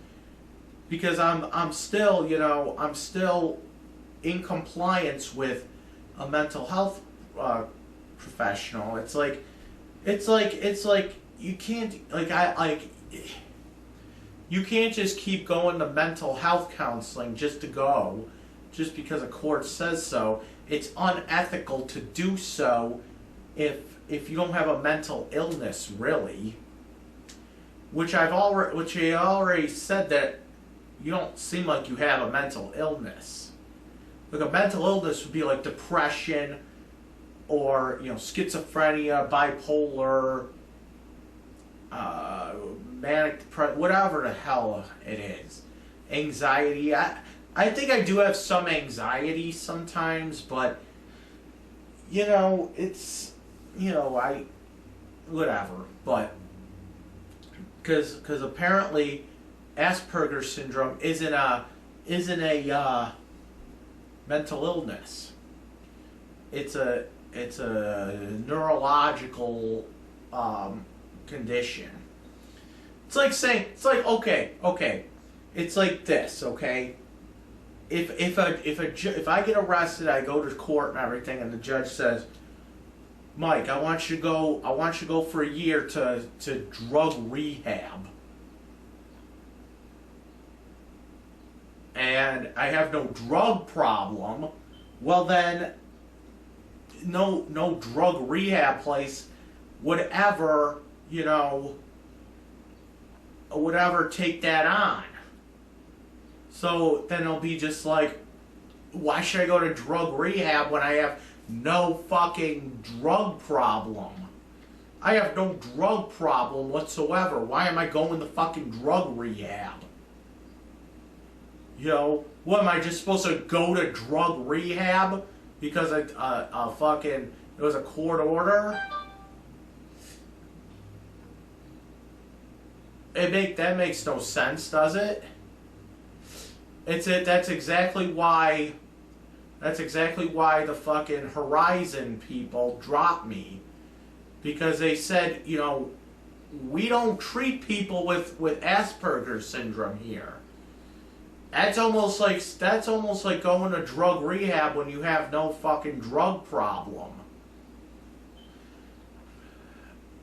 because I'm still, you know, I'm still in compliance with a mental health professional. It's like you can't you can't just keep going to mental health counseling just to go, just because a court says so. It's unethical to do so if you don't have a mental illness, really. Which I already said that you don't seem like you have a mental illness. Like a mental illness would be like depression, or you know, schizophrenia, bipolar, manic depression, whatever the hell it is, anxiety. I think I do have some anxiety sometimes, but you know, it's, you know, whatever. But because apparently Asperger's syndrome isn't a mental illness. It's a neurological condition. It's like saying, it's like, okay, it's like this, okay. If I get arrested, I go to court and everything, and the judge says, Mike, I want you to go for a year to drug rehab. And I have no drug problem. Well then, no drug rehab place would ever, you know, would ever take that on. So then it'll be just like, why should I go to drug rehab when I have no fucking drug problem? I have no drug problem whatsoever. Why am I going to fucking drug rehab? You know, what, am I just supposed to go to drug rehab because it was a court order? That makes no sense, does it? That's exactly why the fucking Horizon people dropped me, because they said, you know, we don't treat people with Asperger's syndrome here. That's almost like going to drug rehab when you have no fucking drug problem.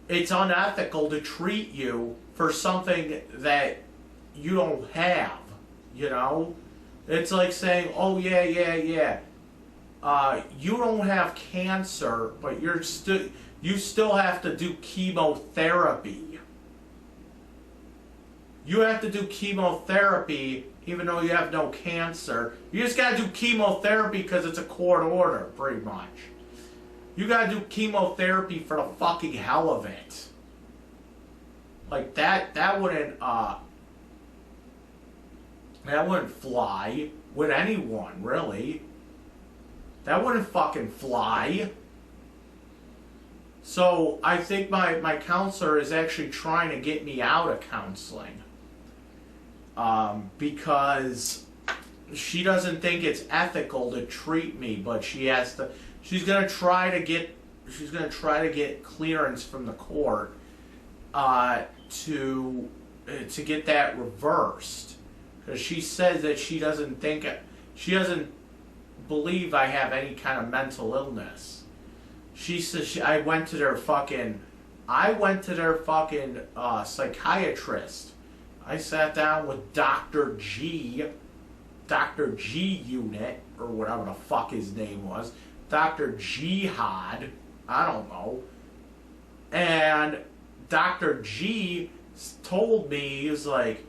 It's unethical to treat you for something that you don't have, you know? It's like saying, oh yeah, you don't have cancer, but you still have to do chemotherapy. You have to do chemotherapy even though you have no cancer. You just gotta do chemotherapy because it's a court order, pretty much. You gotta do chemotherapy for the fucking hell of it. Like that wouldn't fly with anyone, really. That wouldn't fucking fly. So I think my counselor is actually trying to get me out of counseling. Because she doesn't think it's ethical to treat me, but she's gonna try to get clearance from the court to get that reversed. Because she says that she doesn't believe I have any kind of mental illness. She says I went to their fucking psychiatrist. I sat down with Dr. G Unit, or whatever the fuck his name was, Dr. Jihad, I don't know. And Dr. G told me, he was like,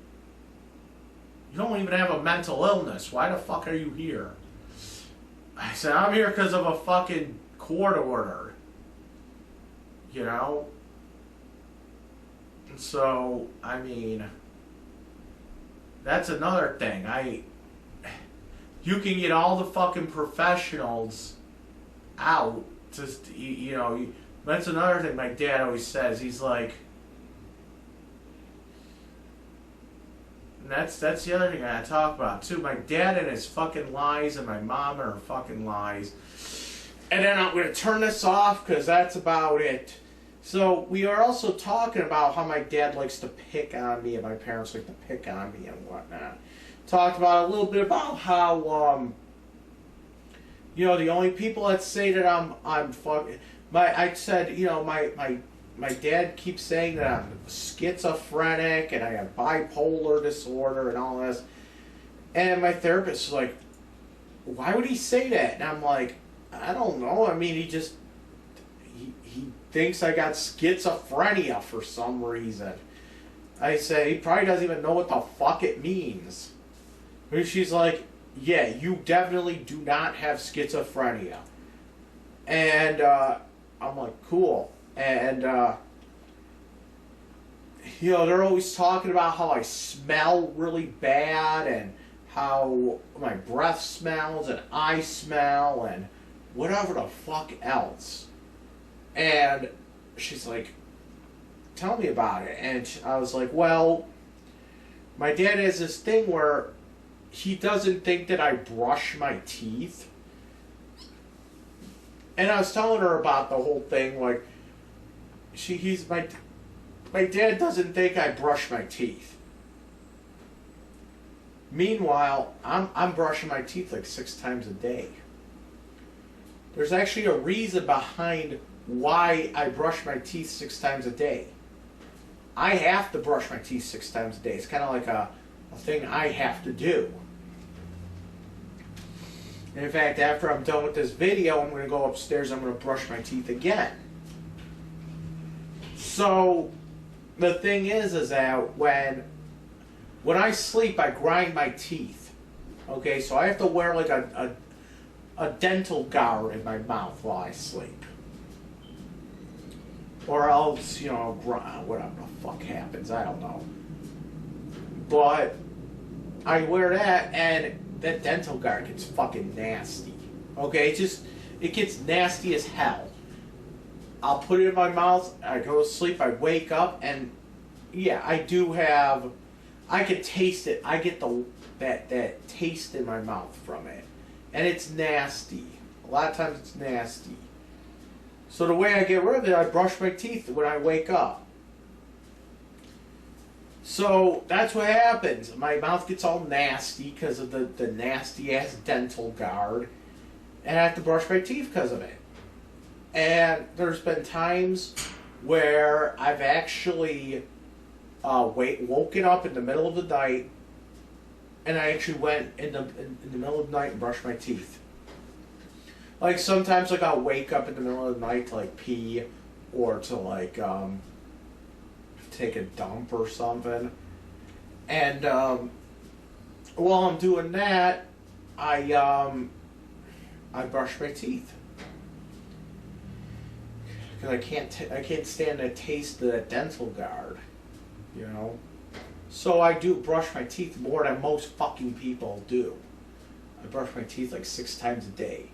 you don't even have a mental illness. Why the fuck are you here? I said, I'm here because of a fucking court order. You know? And so, I mean, that's another thing. You can get all the fucking professionals out. Just that's another thing my dad always says. He's like, and that's the other thing I talk about too. My dad and his fucking lies, and my mom and her fucking lies. And then I'm gonna turn this off because that's about it. So we are also talking about how my dad likes to pick on me and my parents like to pick on me and whatnot. Talked about a little bit about how the only people that say that I'm fucking I said my dad keeps saying that I'm schizophrenic and I have bipolar disorder and all this, and my therapist is like, why would he say that? And I'm like, I don't know. I mean, he thinks I got schizophrenia for some reason. I say he probably doesn't even know what the fuck it means. And she's like, yeah, you definitely do not have schizophrenia. And I'm like, cool. And they're always talking about how I smell really bad and how my breath smells and I smell and whatever the fuck else. And she's like, tell me about it. And I was like, well, my dad has this thing where he doesn't think that I brush my teeth. And I was telling her about the whole thing, like, my dad doesn't think I brush my teeth. Meanwhile, I'm brushing my teeth like 6 times a day. There's actually a reason behind why I brush my teeth 6 times a day. I have to brush my teeth 6 times a day. It's kind of like a thing I have to do. And in fact, after I'm done with this video, I'm going to go upstairs, I'm going to brush my teeth again. So, the thing is that when I sleep, I grind my teeth. Okay, so I have to wear like a dental guard in my mouth while I sleep. Or else, whatever the fuck happens, I don't know. But I wear that, and that dental guard gets fucking nasty. Okay, it gets nasty as hell. I'll put it in my mouth, I go to sleep, I wake up, and yeah, I can taste it. I get that taste in my mouth from it. And it's nasty. A lot of times it's nasty. So the way I get rid of it, I brush my teeth when I wake up. So that's what happens. My mouth gets all nasty because of the nasty ass dental guard. And I have to brush my teeth because of it. And there's been times where I've actually woken up in the middle of the night, and I actually went in the middle of the night and brushed my teeth. Like sometimes, like I'll wake up in the middle of the night to like pee or to like take a dump or something, and while I'm doing that, I brush my teeth because I can't stand the taste of that dental guard, So I do brush my teeth more than most fucking people do. I brush my teeth like 6 times a day.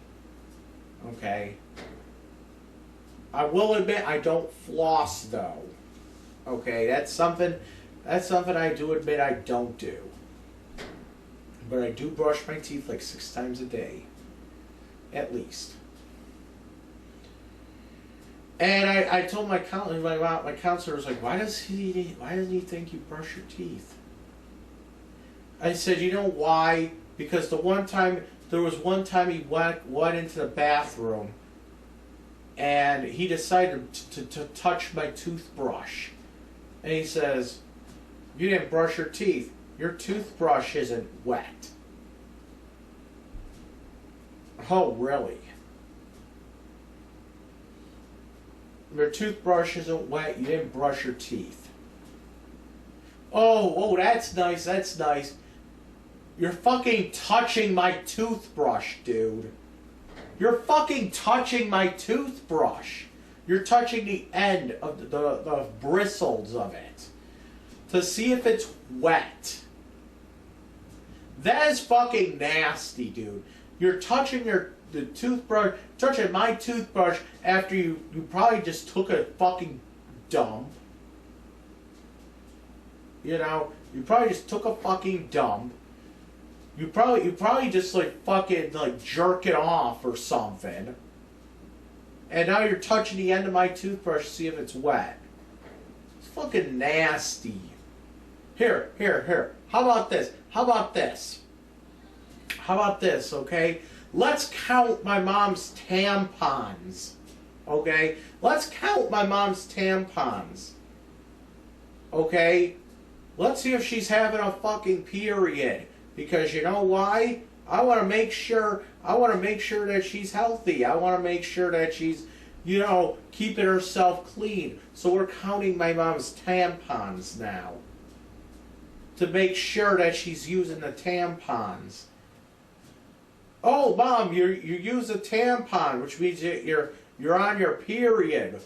Okay. I will admit I don't floss though. Okay, that's something I do admit I don't do. But I do brush my teeth like 6 times a day. At least. And I told my counselor, my counselor was like, why doesn't he think you brush your teeth? I said, you know why? Because there was one time he went into the bathroom and he decided to touch my toothbrush. And he says, you didn't brush your teeth. Your toothbrush isn't wet. Oh, really? Your toothbrush isn't wet, you didn't brush your teeth. Oh, that's nice, that's nice. You're fucking touching my toothbrush, dude. You're fucking touching my toothbrush. You're touching the end of the bristles of it to see if it's wet. That is fucking nasty, dude. You're touching the toothbrush, touching my toothbrush after you probably just took a fucking dump. You know, you probably just took a fucking dump. You probably just like fucking like jerk it off or something. And now you're touching the end of my toothbrush to see if it's wet. It's fucking nasty. Here. How about this? How about this, okay? Let's count my mom's tampons. Okay? Let's count my mom's tampons. Okay? Let's see if she's having a fucking period. Because you know why? I want to make sure that she's healthy. I want to make sure that she's, you know, keeping herself clean. So we're counting my mom's tampons now. To make sure that she's using the tampons. Oh, Mom, you use a tampon, which means you're on your period.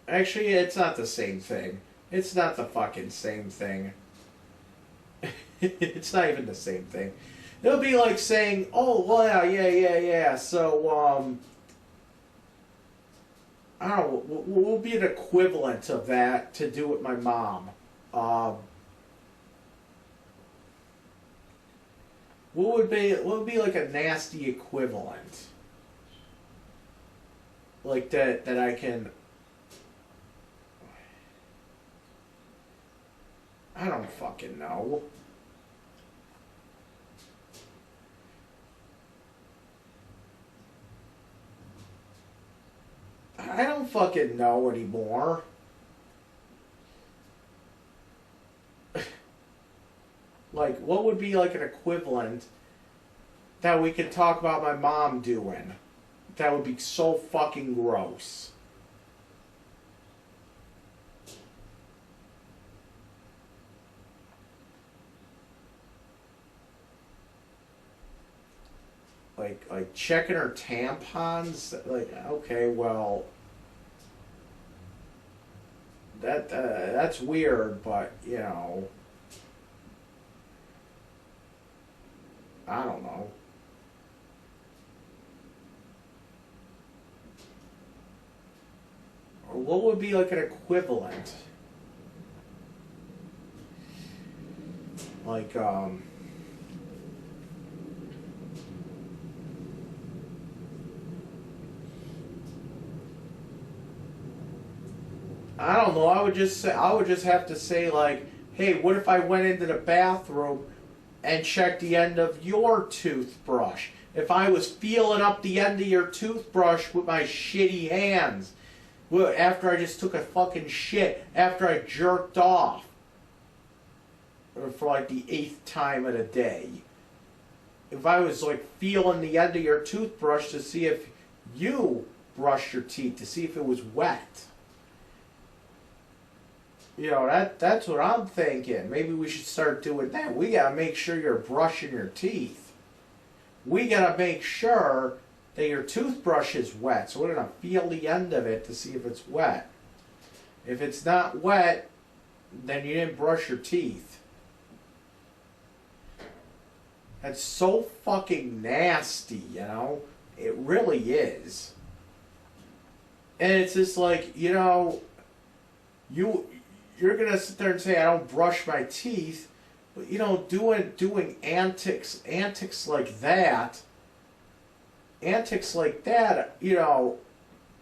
Actually, it's not the same thing. It's not the fucking same thing. It's not even the same thing. It'll be like saying, oh, well, yeah. So, I don't know, what will be an equivalent of that to do with my mom? What would be like a nasty equivalent? Like that I can... I don't fucking know. I don't fucking know anymore. Like, what would be like an equivalent that we could talk about my mom doing? That would be so fucking gross. Like checking her tampons. Like, okay, well, that's weird, but you know, I don't know. Or what would be like an equivalent? Like, I don't know. I would just have to say like, hey, what if I went into the bathroom and checked the end of your toothbrush? If I was feeling up the end of your toothbrush with my shitty hands, after I just took a fucking shit, after I jerked off for like the 8th time of the day. If I was like feeling the end of your toothbrush to see if you brushed your teeth, to see if it was wet. You know, that's what I'm thinking. Maybe we should start doing that. We gotta make sure you're brushing your teeth. We gotta make sure that your toothbrush is wet. So we're gonna feel the end of it to see if it's wet. If it's not wet, then you didn't brush your teeth. That's so fucking nasty, you know? It really is. And it's just like, you know, you're gonna sit there and say I don't brush my teeth, but you know, doing antics like that, you know,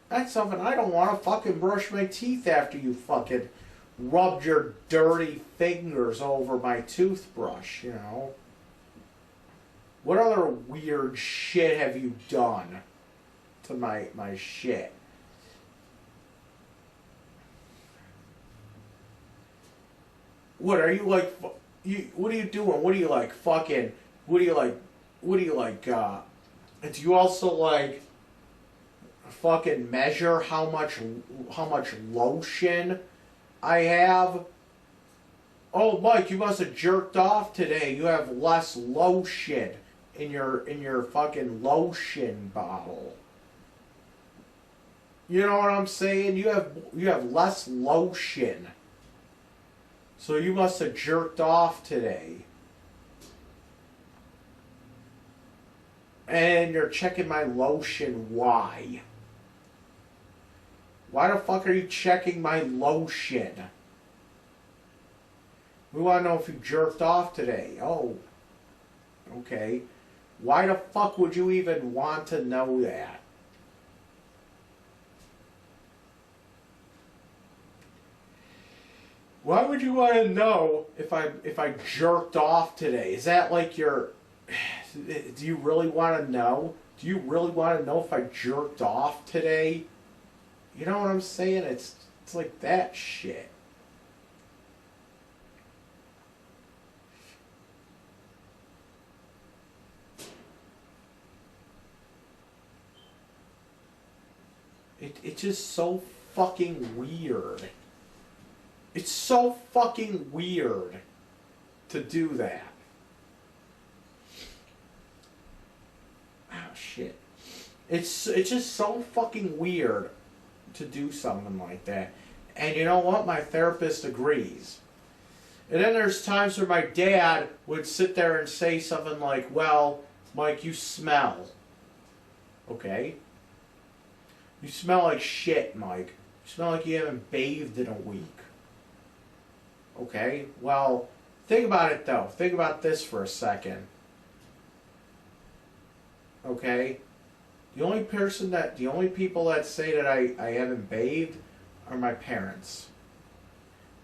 that's something I don't want to fucking brush my teeth after you fucking rubbed your dirty fingers over my toothbrush, you know. What other weird shit have you done to my shit? What are you like? What are you doing? What are you like? Fucking. What do you like? Do you also like fucking measure how much lotion I have? Oh, Mike, you must have jerked off today. You have less lotion in your fucking lotion bottle. You know what I'm saying? You have less lotion. So you must have jerked off today. And you're checking my lotion. Why? Why the fuck are you checking my lotion? We want to know if you jerked off today. Oh. Okay. Why the fuck would you even want to know that? Why would you want to know if I jerked off today? Is that like your... Do you really want to know? Do you really want to know if I jerked off today? You know what I'm saying? It's like that shit. It's just so fucking weird. It's so fucking weird to do that. Oh shit. It's just so fucking weird to do something like that. And you know what? My therapist agrees. And then there's times where my dad would sit there and say something like, well, Mike, you smell. Okay? You smell like shit, Mike. You smell like you haven't bathed in a week. Okay? Well, think about it though. Think about this for a second. Okay? The only people that say that I haven't bathed are my parents.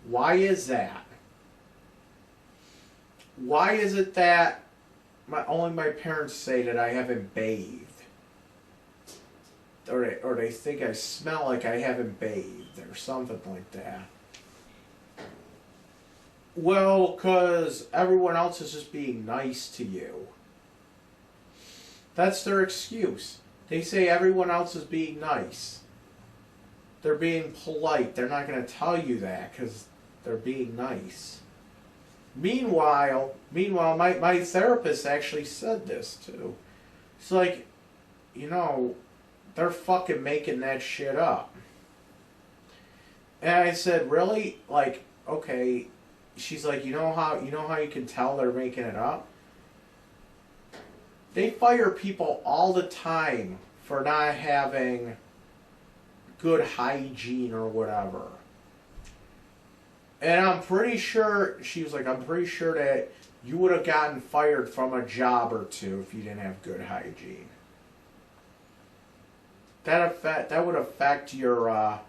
Why is that? Why is it that only my parents say that I haven't bathed? Or they think I smell like I haven't bathed or something like that. Well, because everyone else is just being nice to you. That's their excuse. They say everyone else is being nice. They're being polite. They're not going to tell you that because they're being nice. Meanwhile, my therapist actually said this too. It's like, you know, they're fucking making that shit up. And I said, really? Like, okay. She's like, you know how you can tell they're making it up? They fire people all the time for not having good hygiene or whatever. And I'm pretty sure, she was like, I'm pretty sure that you would have gotten fired from a job or two if you didn't have good hygiene. That would affect your,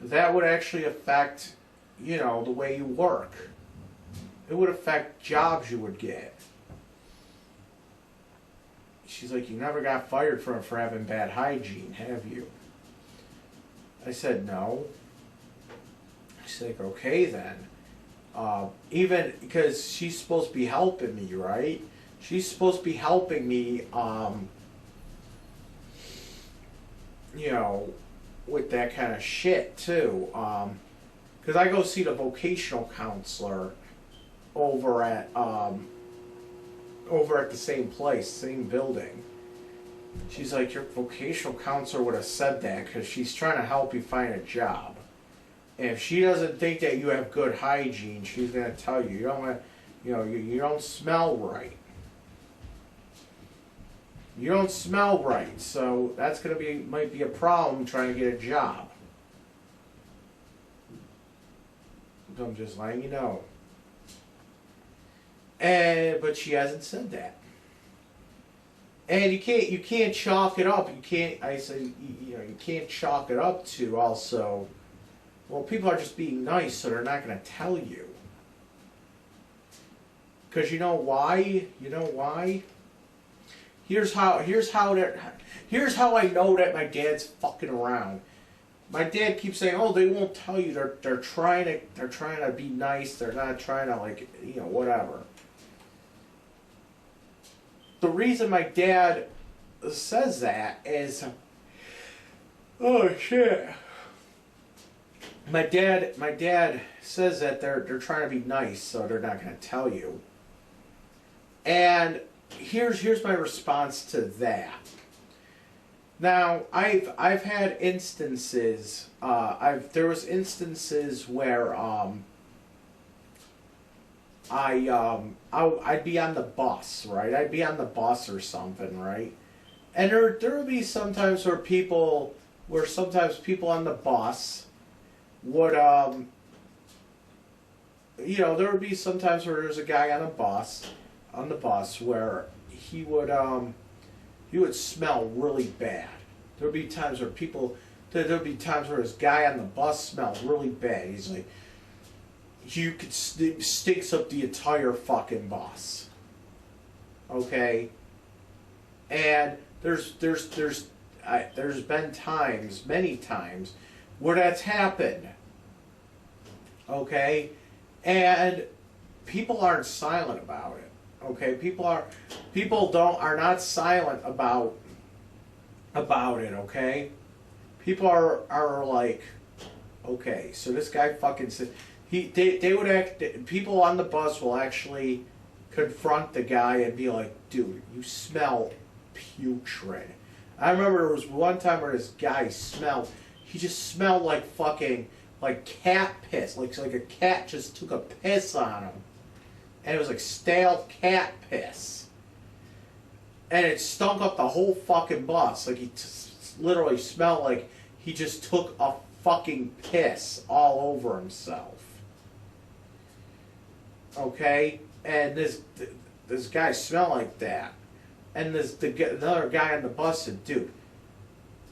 that would actually affect, you know, the way you work. It would affect jobs you would get. She's like, you never got fired for having bad hygiene, have you? I said, no. She's like, okay then. Even because she's supposed to be helping me, right? She's supposed to be helping me, you know, with that kind of shit too. Because I go see the vocational counselor over at the same place, same building. She's like, your vocational counselor would have said that because she's trying to help you find a job. And if she doesn't think that you have good hygiene, she's going to tell you, you don't smell right. You don't smell right, so that's might be a problem trying to get a job. So I'm just letting you know. But she hasn't said that. And you can't chalk it up. I said, you can't chalk it up to also, well, people are just being nice, so they're not going to tell you. Because you know why? You know why? Here's how I know that my dad's fucking around. My dad keeps saying, "Oh, they won't tell you. They're trying to be nice. They're not trying to, like, whatever." The reason my dad says that is, oh shit. My dad says that they're trying to be nice, so they're not going to tell you. And here's my response to that. Now, I've had instances. There was instances where I'd be on the bus, right? I'd be on the bus or something, right? And there would be sometimes where sometimes people on the bus would there would be sometimes where there's a guy on the bus where he would smell really bad. There would be times where this guy on the bus smelled really bad. He's like, stinks up the entire fucking bus. Okay? And there's been times, many times, where that's happened. Okay? And people aren't silent about it. Okay? People are not silent about it, okay? People are like, okay, so this guy fucking said they would act. People on the bus will actually confront the guy and be like, dude, you smell putrid. I remember there was one time where this guy he just smelled like fucking, like cat piss. Like a cat just took a piss on him. And it was like stale cat piss. And it stunk up the whole fucking bus. Like he literally smelled like he just took a fucking piss all over himself. Okay? And this guy smelled like that. And another guy on the bus said, dude,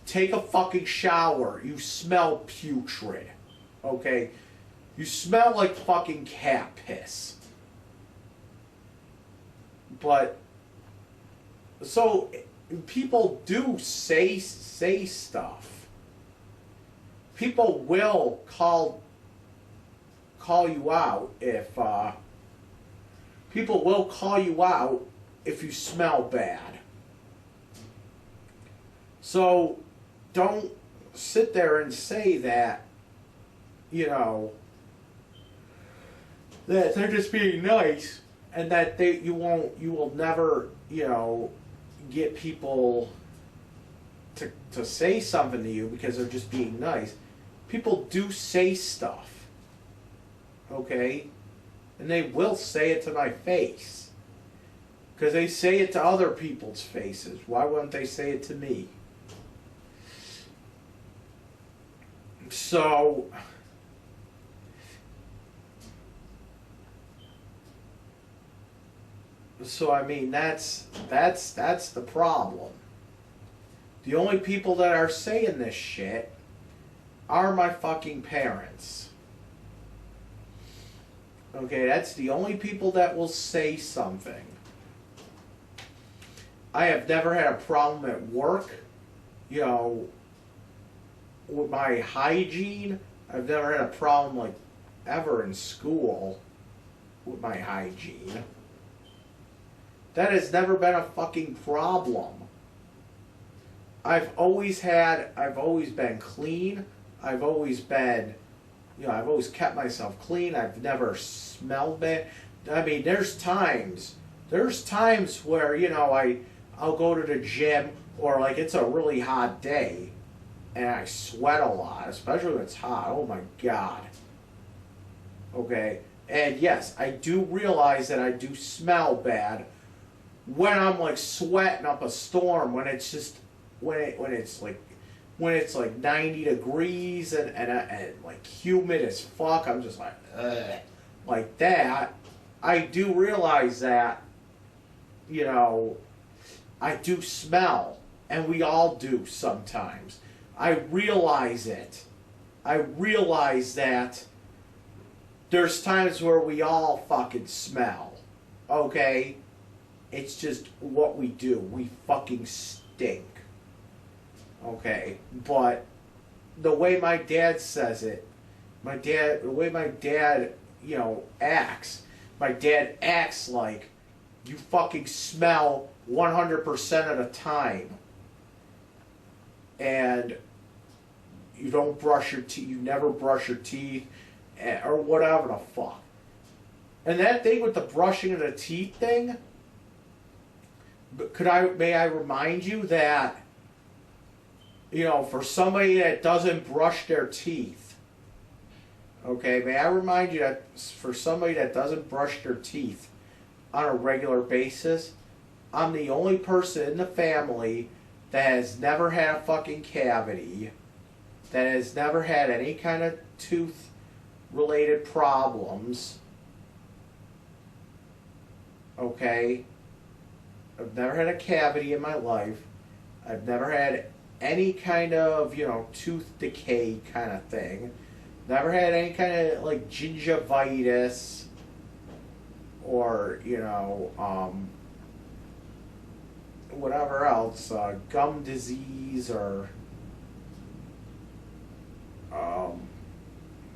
take a fucking shower. You smell putrid. Okay? You smell like fucking cat piss. But, so, people do say stuff. People will call you out if, people will call you out if you smell bad. So, don't sit there and say that, that they're just being nice and that you will never, get people to say something to you because they're just being nice. People do say stuff. Okay? And they will say it to my face. Because they say it to other people's faces. Why wouldn't they say it to me? So I mean, that's the problem. The only people that are saying this shit are my fucking parents. Okay, that's the only people that will say something. I have never had a problem at work, with my hygiene. I've never had a problem, like, ever in school with my hygiene. That has never been a fucking problem. I've always been clean. I've always been, I've always kept myself clean. I've never smelled bad. I mean, there's times where, I'll go to the gym or like it's a really hot day and I sweat a lot, especially when it's hot. Oh my God. Okay. And yes, I do realize that I do smell bad when I'm like sweating up a storm, when it's just, when it's like 90 degrees and like humid as fuck. I'm just like, ugh, like that. I do realize that, I do smell, and we all do sometimes. I realize it. I realize that there's times where we all fucking smell, okay? It's just what we do. We fucking stink, okay? But the way my dad says it, the way my dad, acts, my dad acts like you fucking smell 100% of the time. And you don't brush your teeth, you never brush your teeth, or whatever the fuck. And that thing with the brushing of the teeth thing, may I remind you that you know, for somebody that doesn't brush their teeth, okay, may I remind you that for somebody that doesn't brush their teeth on a regular basis, I'm the only person in the family that has never had a fucking cavity, that has never had any kind of tooth related problems. Okay? I've never had a cavity in my life. I've never had any kind of, you know, tooth decay kind of thing. Never had any kind of like gingivitis or, you know, whatever else, gum disease or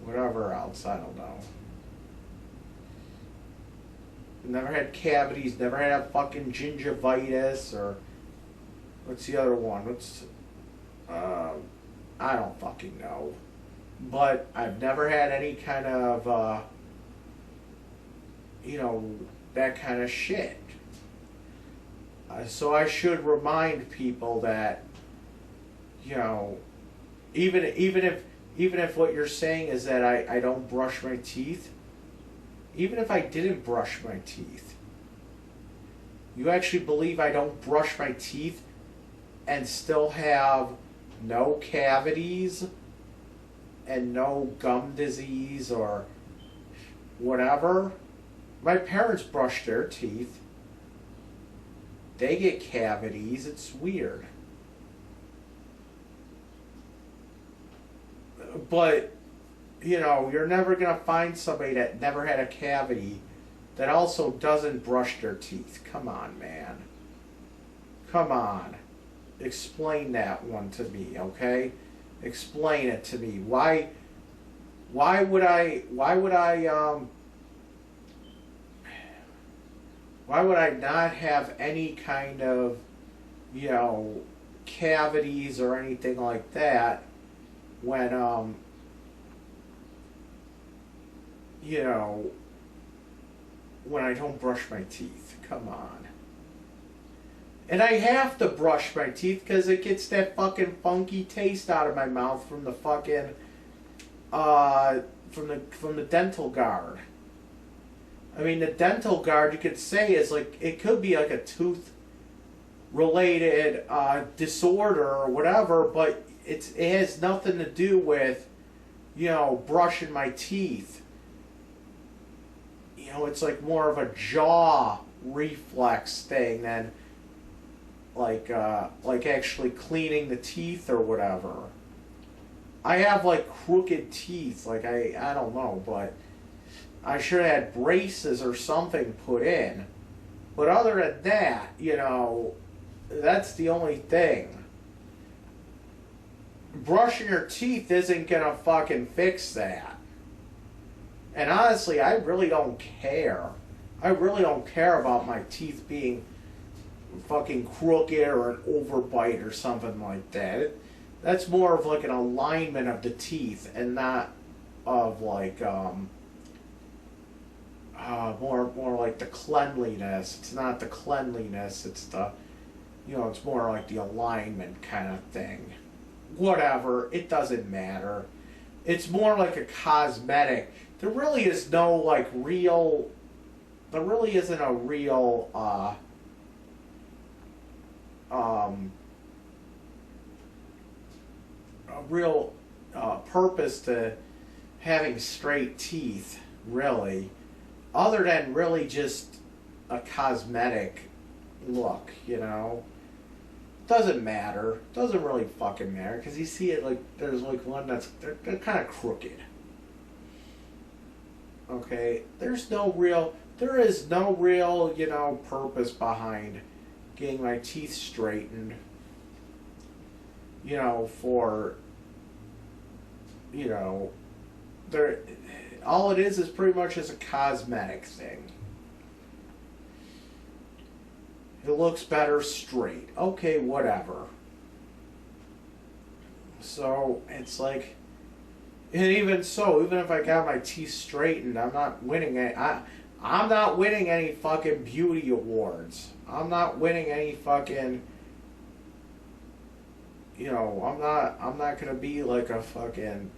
whatever else, I don't know. Never had cavities, never had a fucking gingivitis or what's the other one? What's I don't fucking know. But I've never had any kind of you know, that kind of shit. So I should remind people that, you know, even if what you're saying is that I don't brush my teeth, even if I didn't brush my teeth, you actually believe I don't brush my teeth and still have no cavities and no gum disease or whatever? My parents brush their teeth. They get cavities. It's weird. But, you know, you're never going to find somebody that never had a cavity that also doesn't brush their teeth. Come on, man. Come on. Explain that one to me, okay? Explain it to me. Why would I not have any kind of, you know, cavities or anything like that when, you know, when I don't brush my teeth? Come on. And I have to brush my teeth because it gets that fucking funky taste out of my mouth from the fucking, from the dental guard. I mean, the dental guard, you could say, is like, it could be like a tooth related disorder or whatever, but it has nothing to do with, you know, brushing my teeth. You know, it's like more of a jaw reflex thing than like actually cleaning the teeth or whatever. I have like crooked teeth, like I don't know, but I should have had braces or something put in. But other than that, you know, that's the only thing. Brushing your teeth isn't gonna fucking fix that. And honestly, I really don't care. I really don't care about my teeth being fucking crooked or an overbite or something like that. That's more of like an alignment of the teeth and not of like more like the cleanliness. It's not the cleanliness, it's the, you know, it's more like the alignment kind of thing. Whatever, it doesn't matter. It's more like a cosmetic. There really is no like real, there really isn't a real purpose to having straight teeth, really, other than really just a cosmetic look, you know. Doesn't matter. Doesn't really fucking matter, because you see it like there's like one that's they're kind of crooked. Okay, there is no real, you know, purpose behind getting my teeth straightened, you know, for, you know, there, all it is pretty much just a cosmetic thing. It looks better straight. Okay, whatever. So it's like, and even so, even if I got my teeth straightened, I'm not winning any. I'm not winning any fucking beauty awards. I'm not winning any fucking, you know, I'm not gonna be like a fucking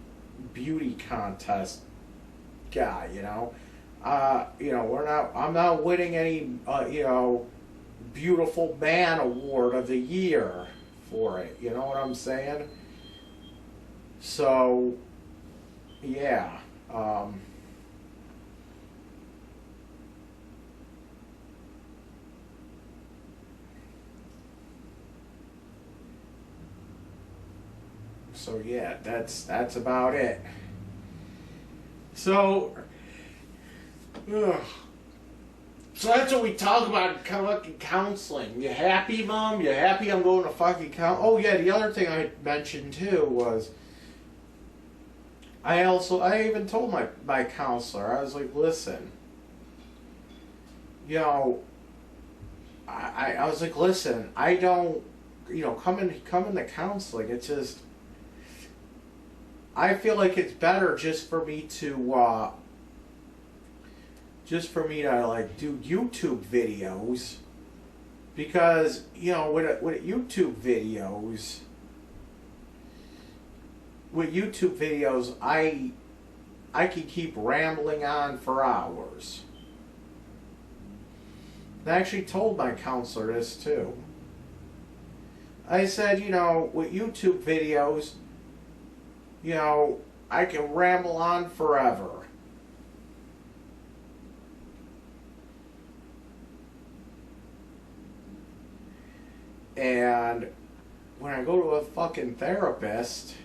beauty contest guy, you know. You know, I'm not winning any, you know, beautiful man award of the year for it. You know what I'm saying? So, yeah. So yeah, that's about it. So, ugh. So that's what we talk about in fucking counseling. You happy, Mom? You happy I'm going to fucking Oh yeah, the other thing I mentioned too was I even told my counselor, I was like, listen, you know, I was like, listen, I don't, you know, come into counseling. It's just, I feel like it's better just for me to like do YouTube videos, because you know with YouTube videos I can keep rambling on for hours. I actually told my counselor this too. I said, you know, with YouTube videos, you know, I can ramble on forever. And when I go to a fucking therapist,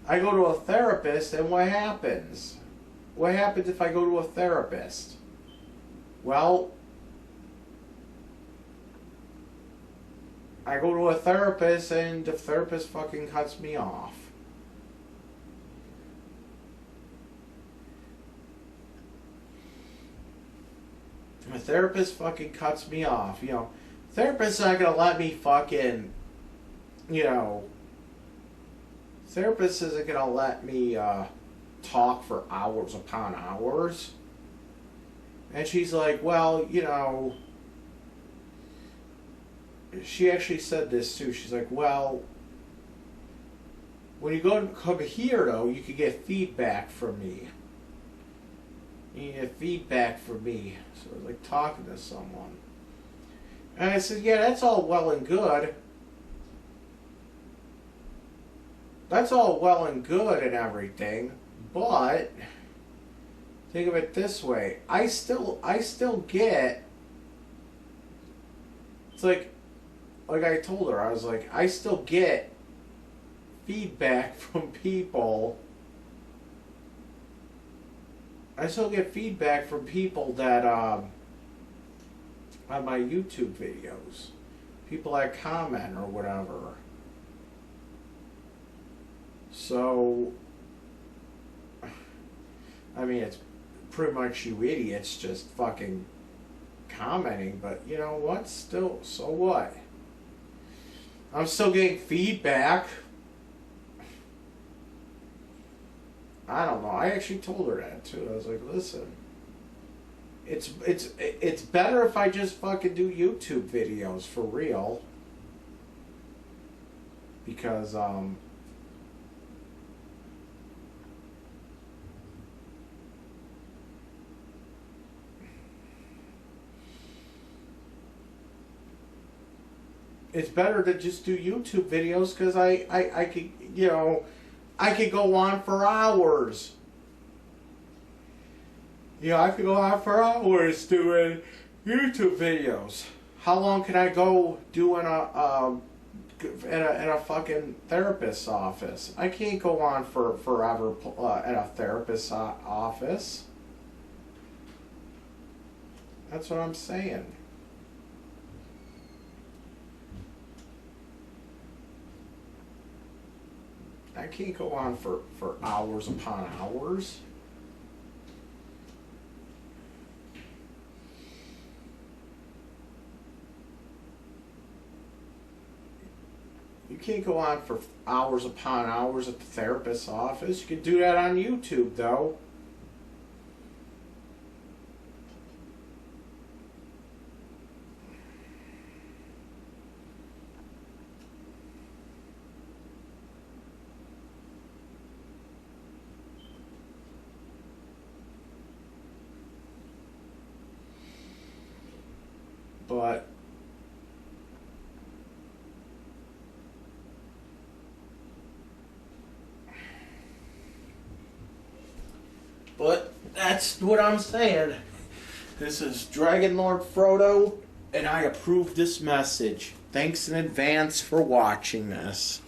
and what happens? What happens if I go to a therapist? Well, I go to a therapist and the therapist fucking cuts me off. My therapist fucking cuts me off. You know, therapist's not gonna let me fucking, you know, therapist isn't gonna let me talk for hours upon hours. And she's like, well, you know, she actually said this too. She's like, well, when you come here though, you can get feedback from me. You get feedback from me. So I was like talking to someone. And I said, yeah, that's all well and good. That's all well and good and everything, but think of it this way. I still get, it's like I told her, I was like, I still get feedback from people. I still get feedback from people that on my YouTube videos. People that comment or whatever. So, I mean, it's pretty much you idiots just fucking commenting, but you know what? Still, so what? I'm still getting feedback. I don't know. I actually told her that too. I was like, listen, it's better if I just fucking do YouTube videos for real, because it's better to just do YouTube videos, because I could, you know, I could go on for hours. You know, I could go on for hours doing YouTube videos. How long can I go doing in a fucking therapist's office? I can't go on for forever at a therapist's office. That's what I'm saying. I can't go on for hours upon hours. You can't go on for hours upon hours at the therapist's office. You can do that on YouTube, though. But that's what I'm saying. This is Dragonlordfrodo, and I approve this message. Thanks in advance for watching this.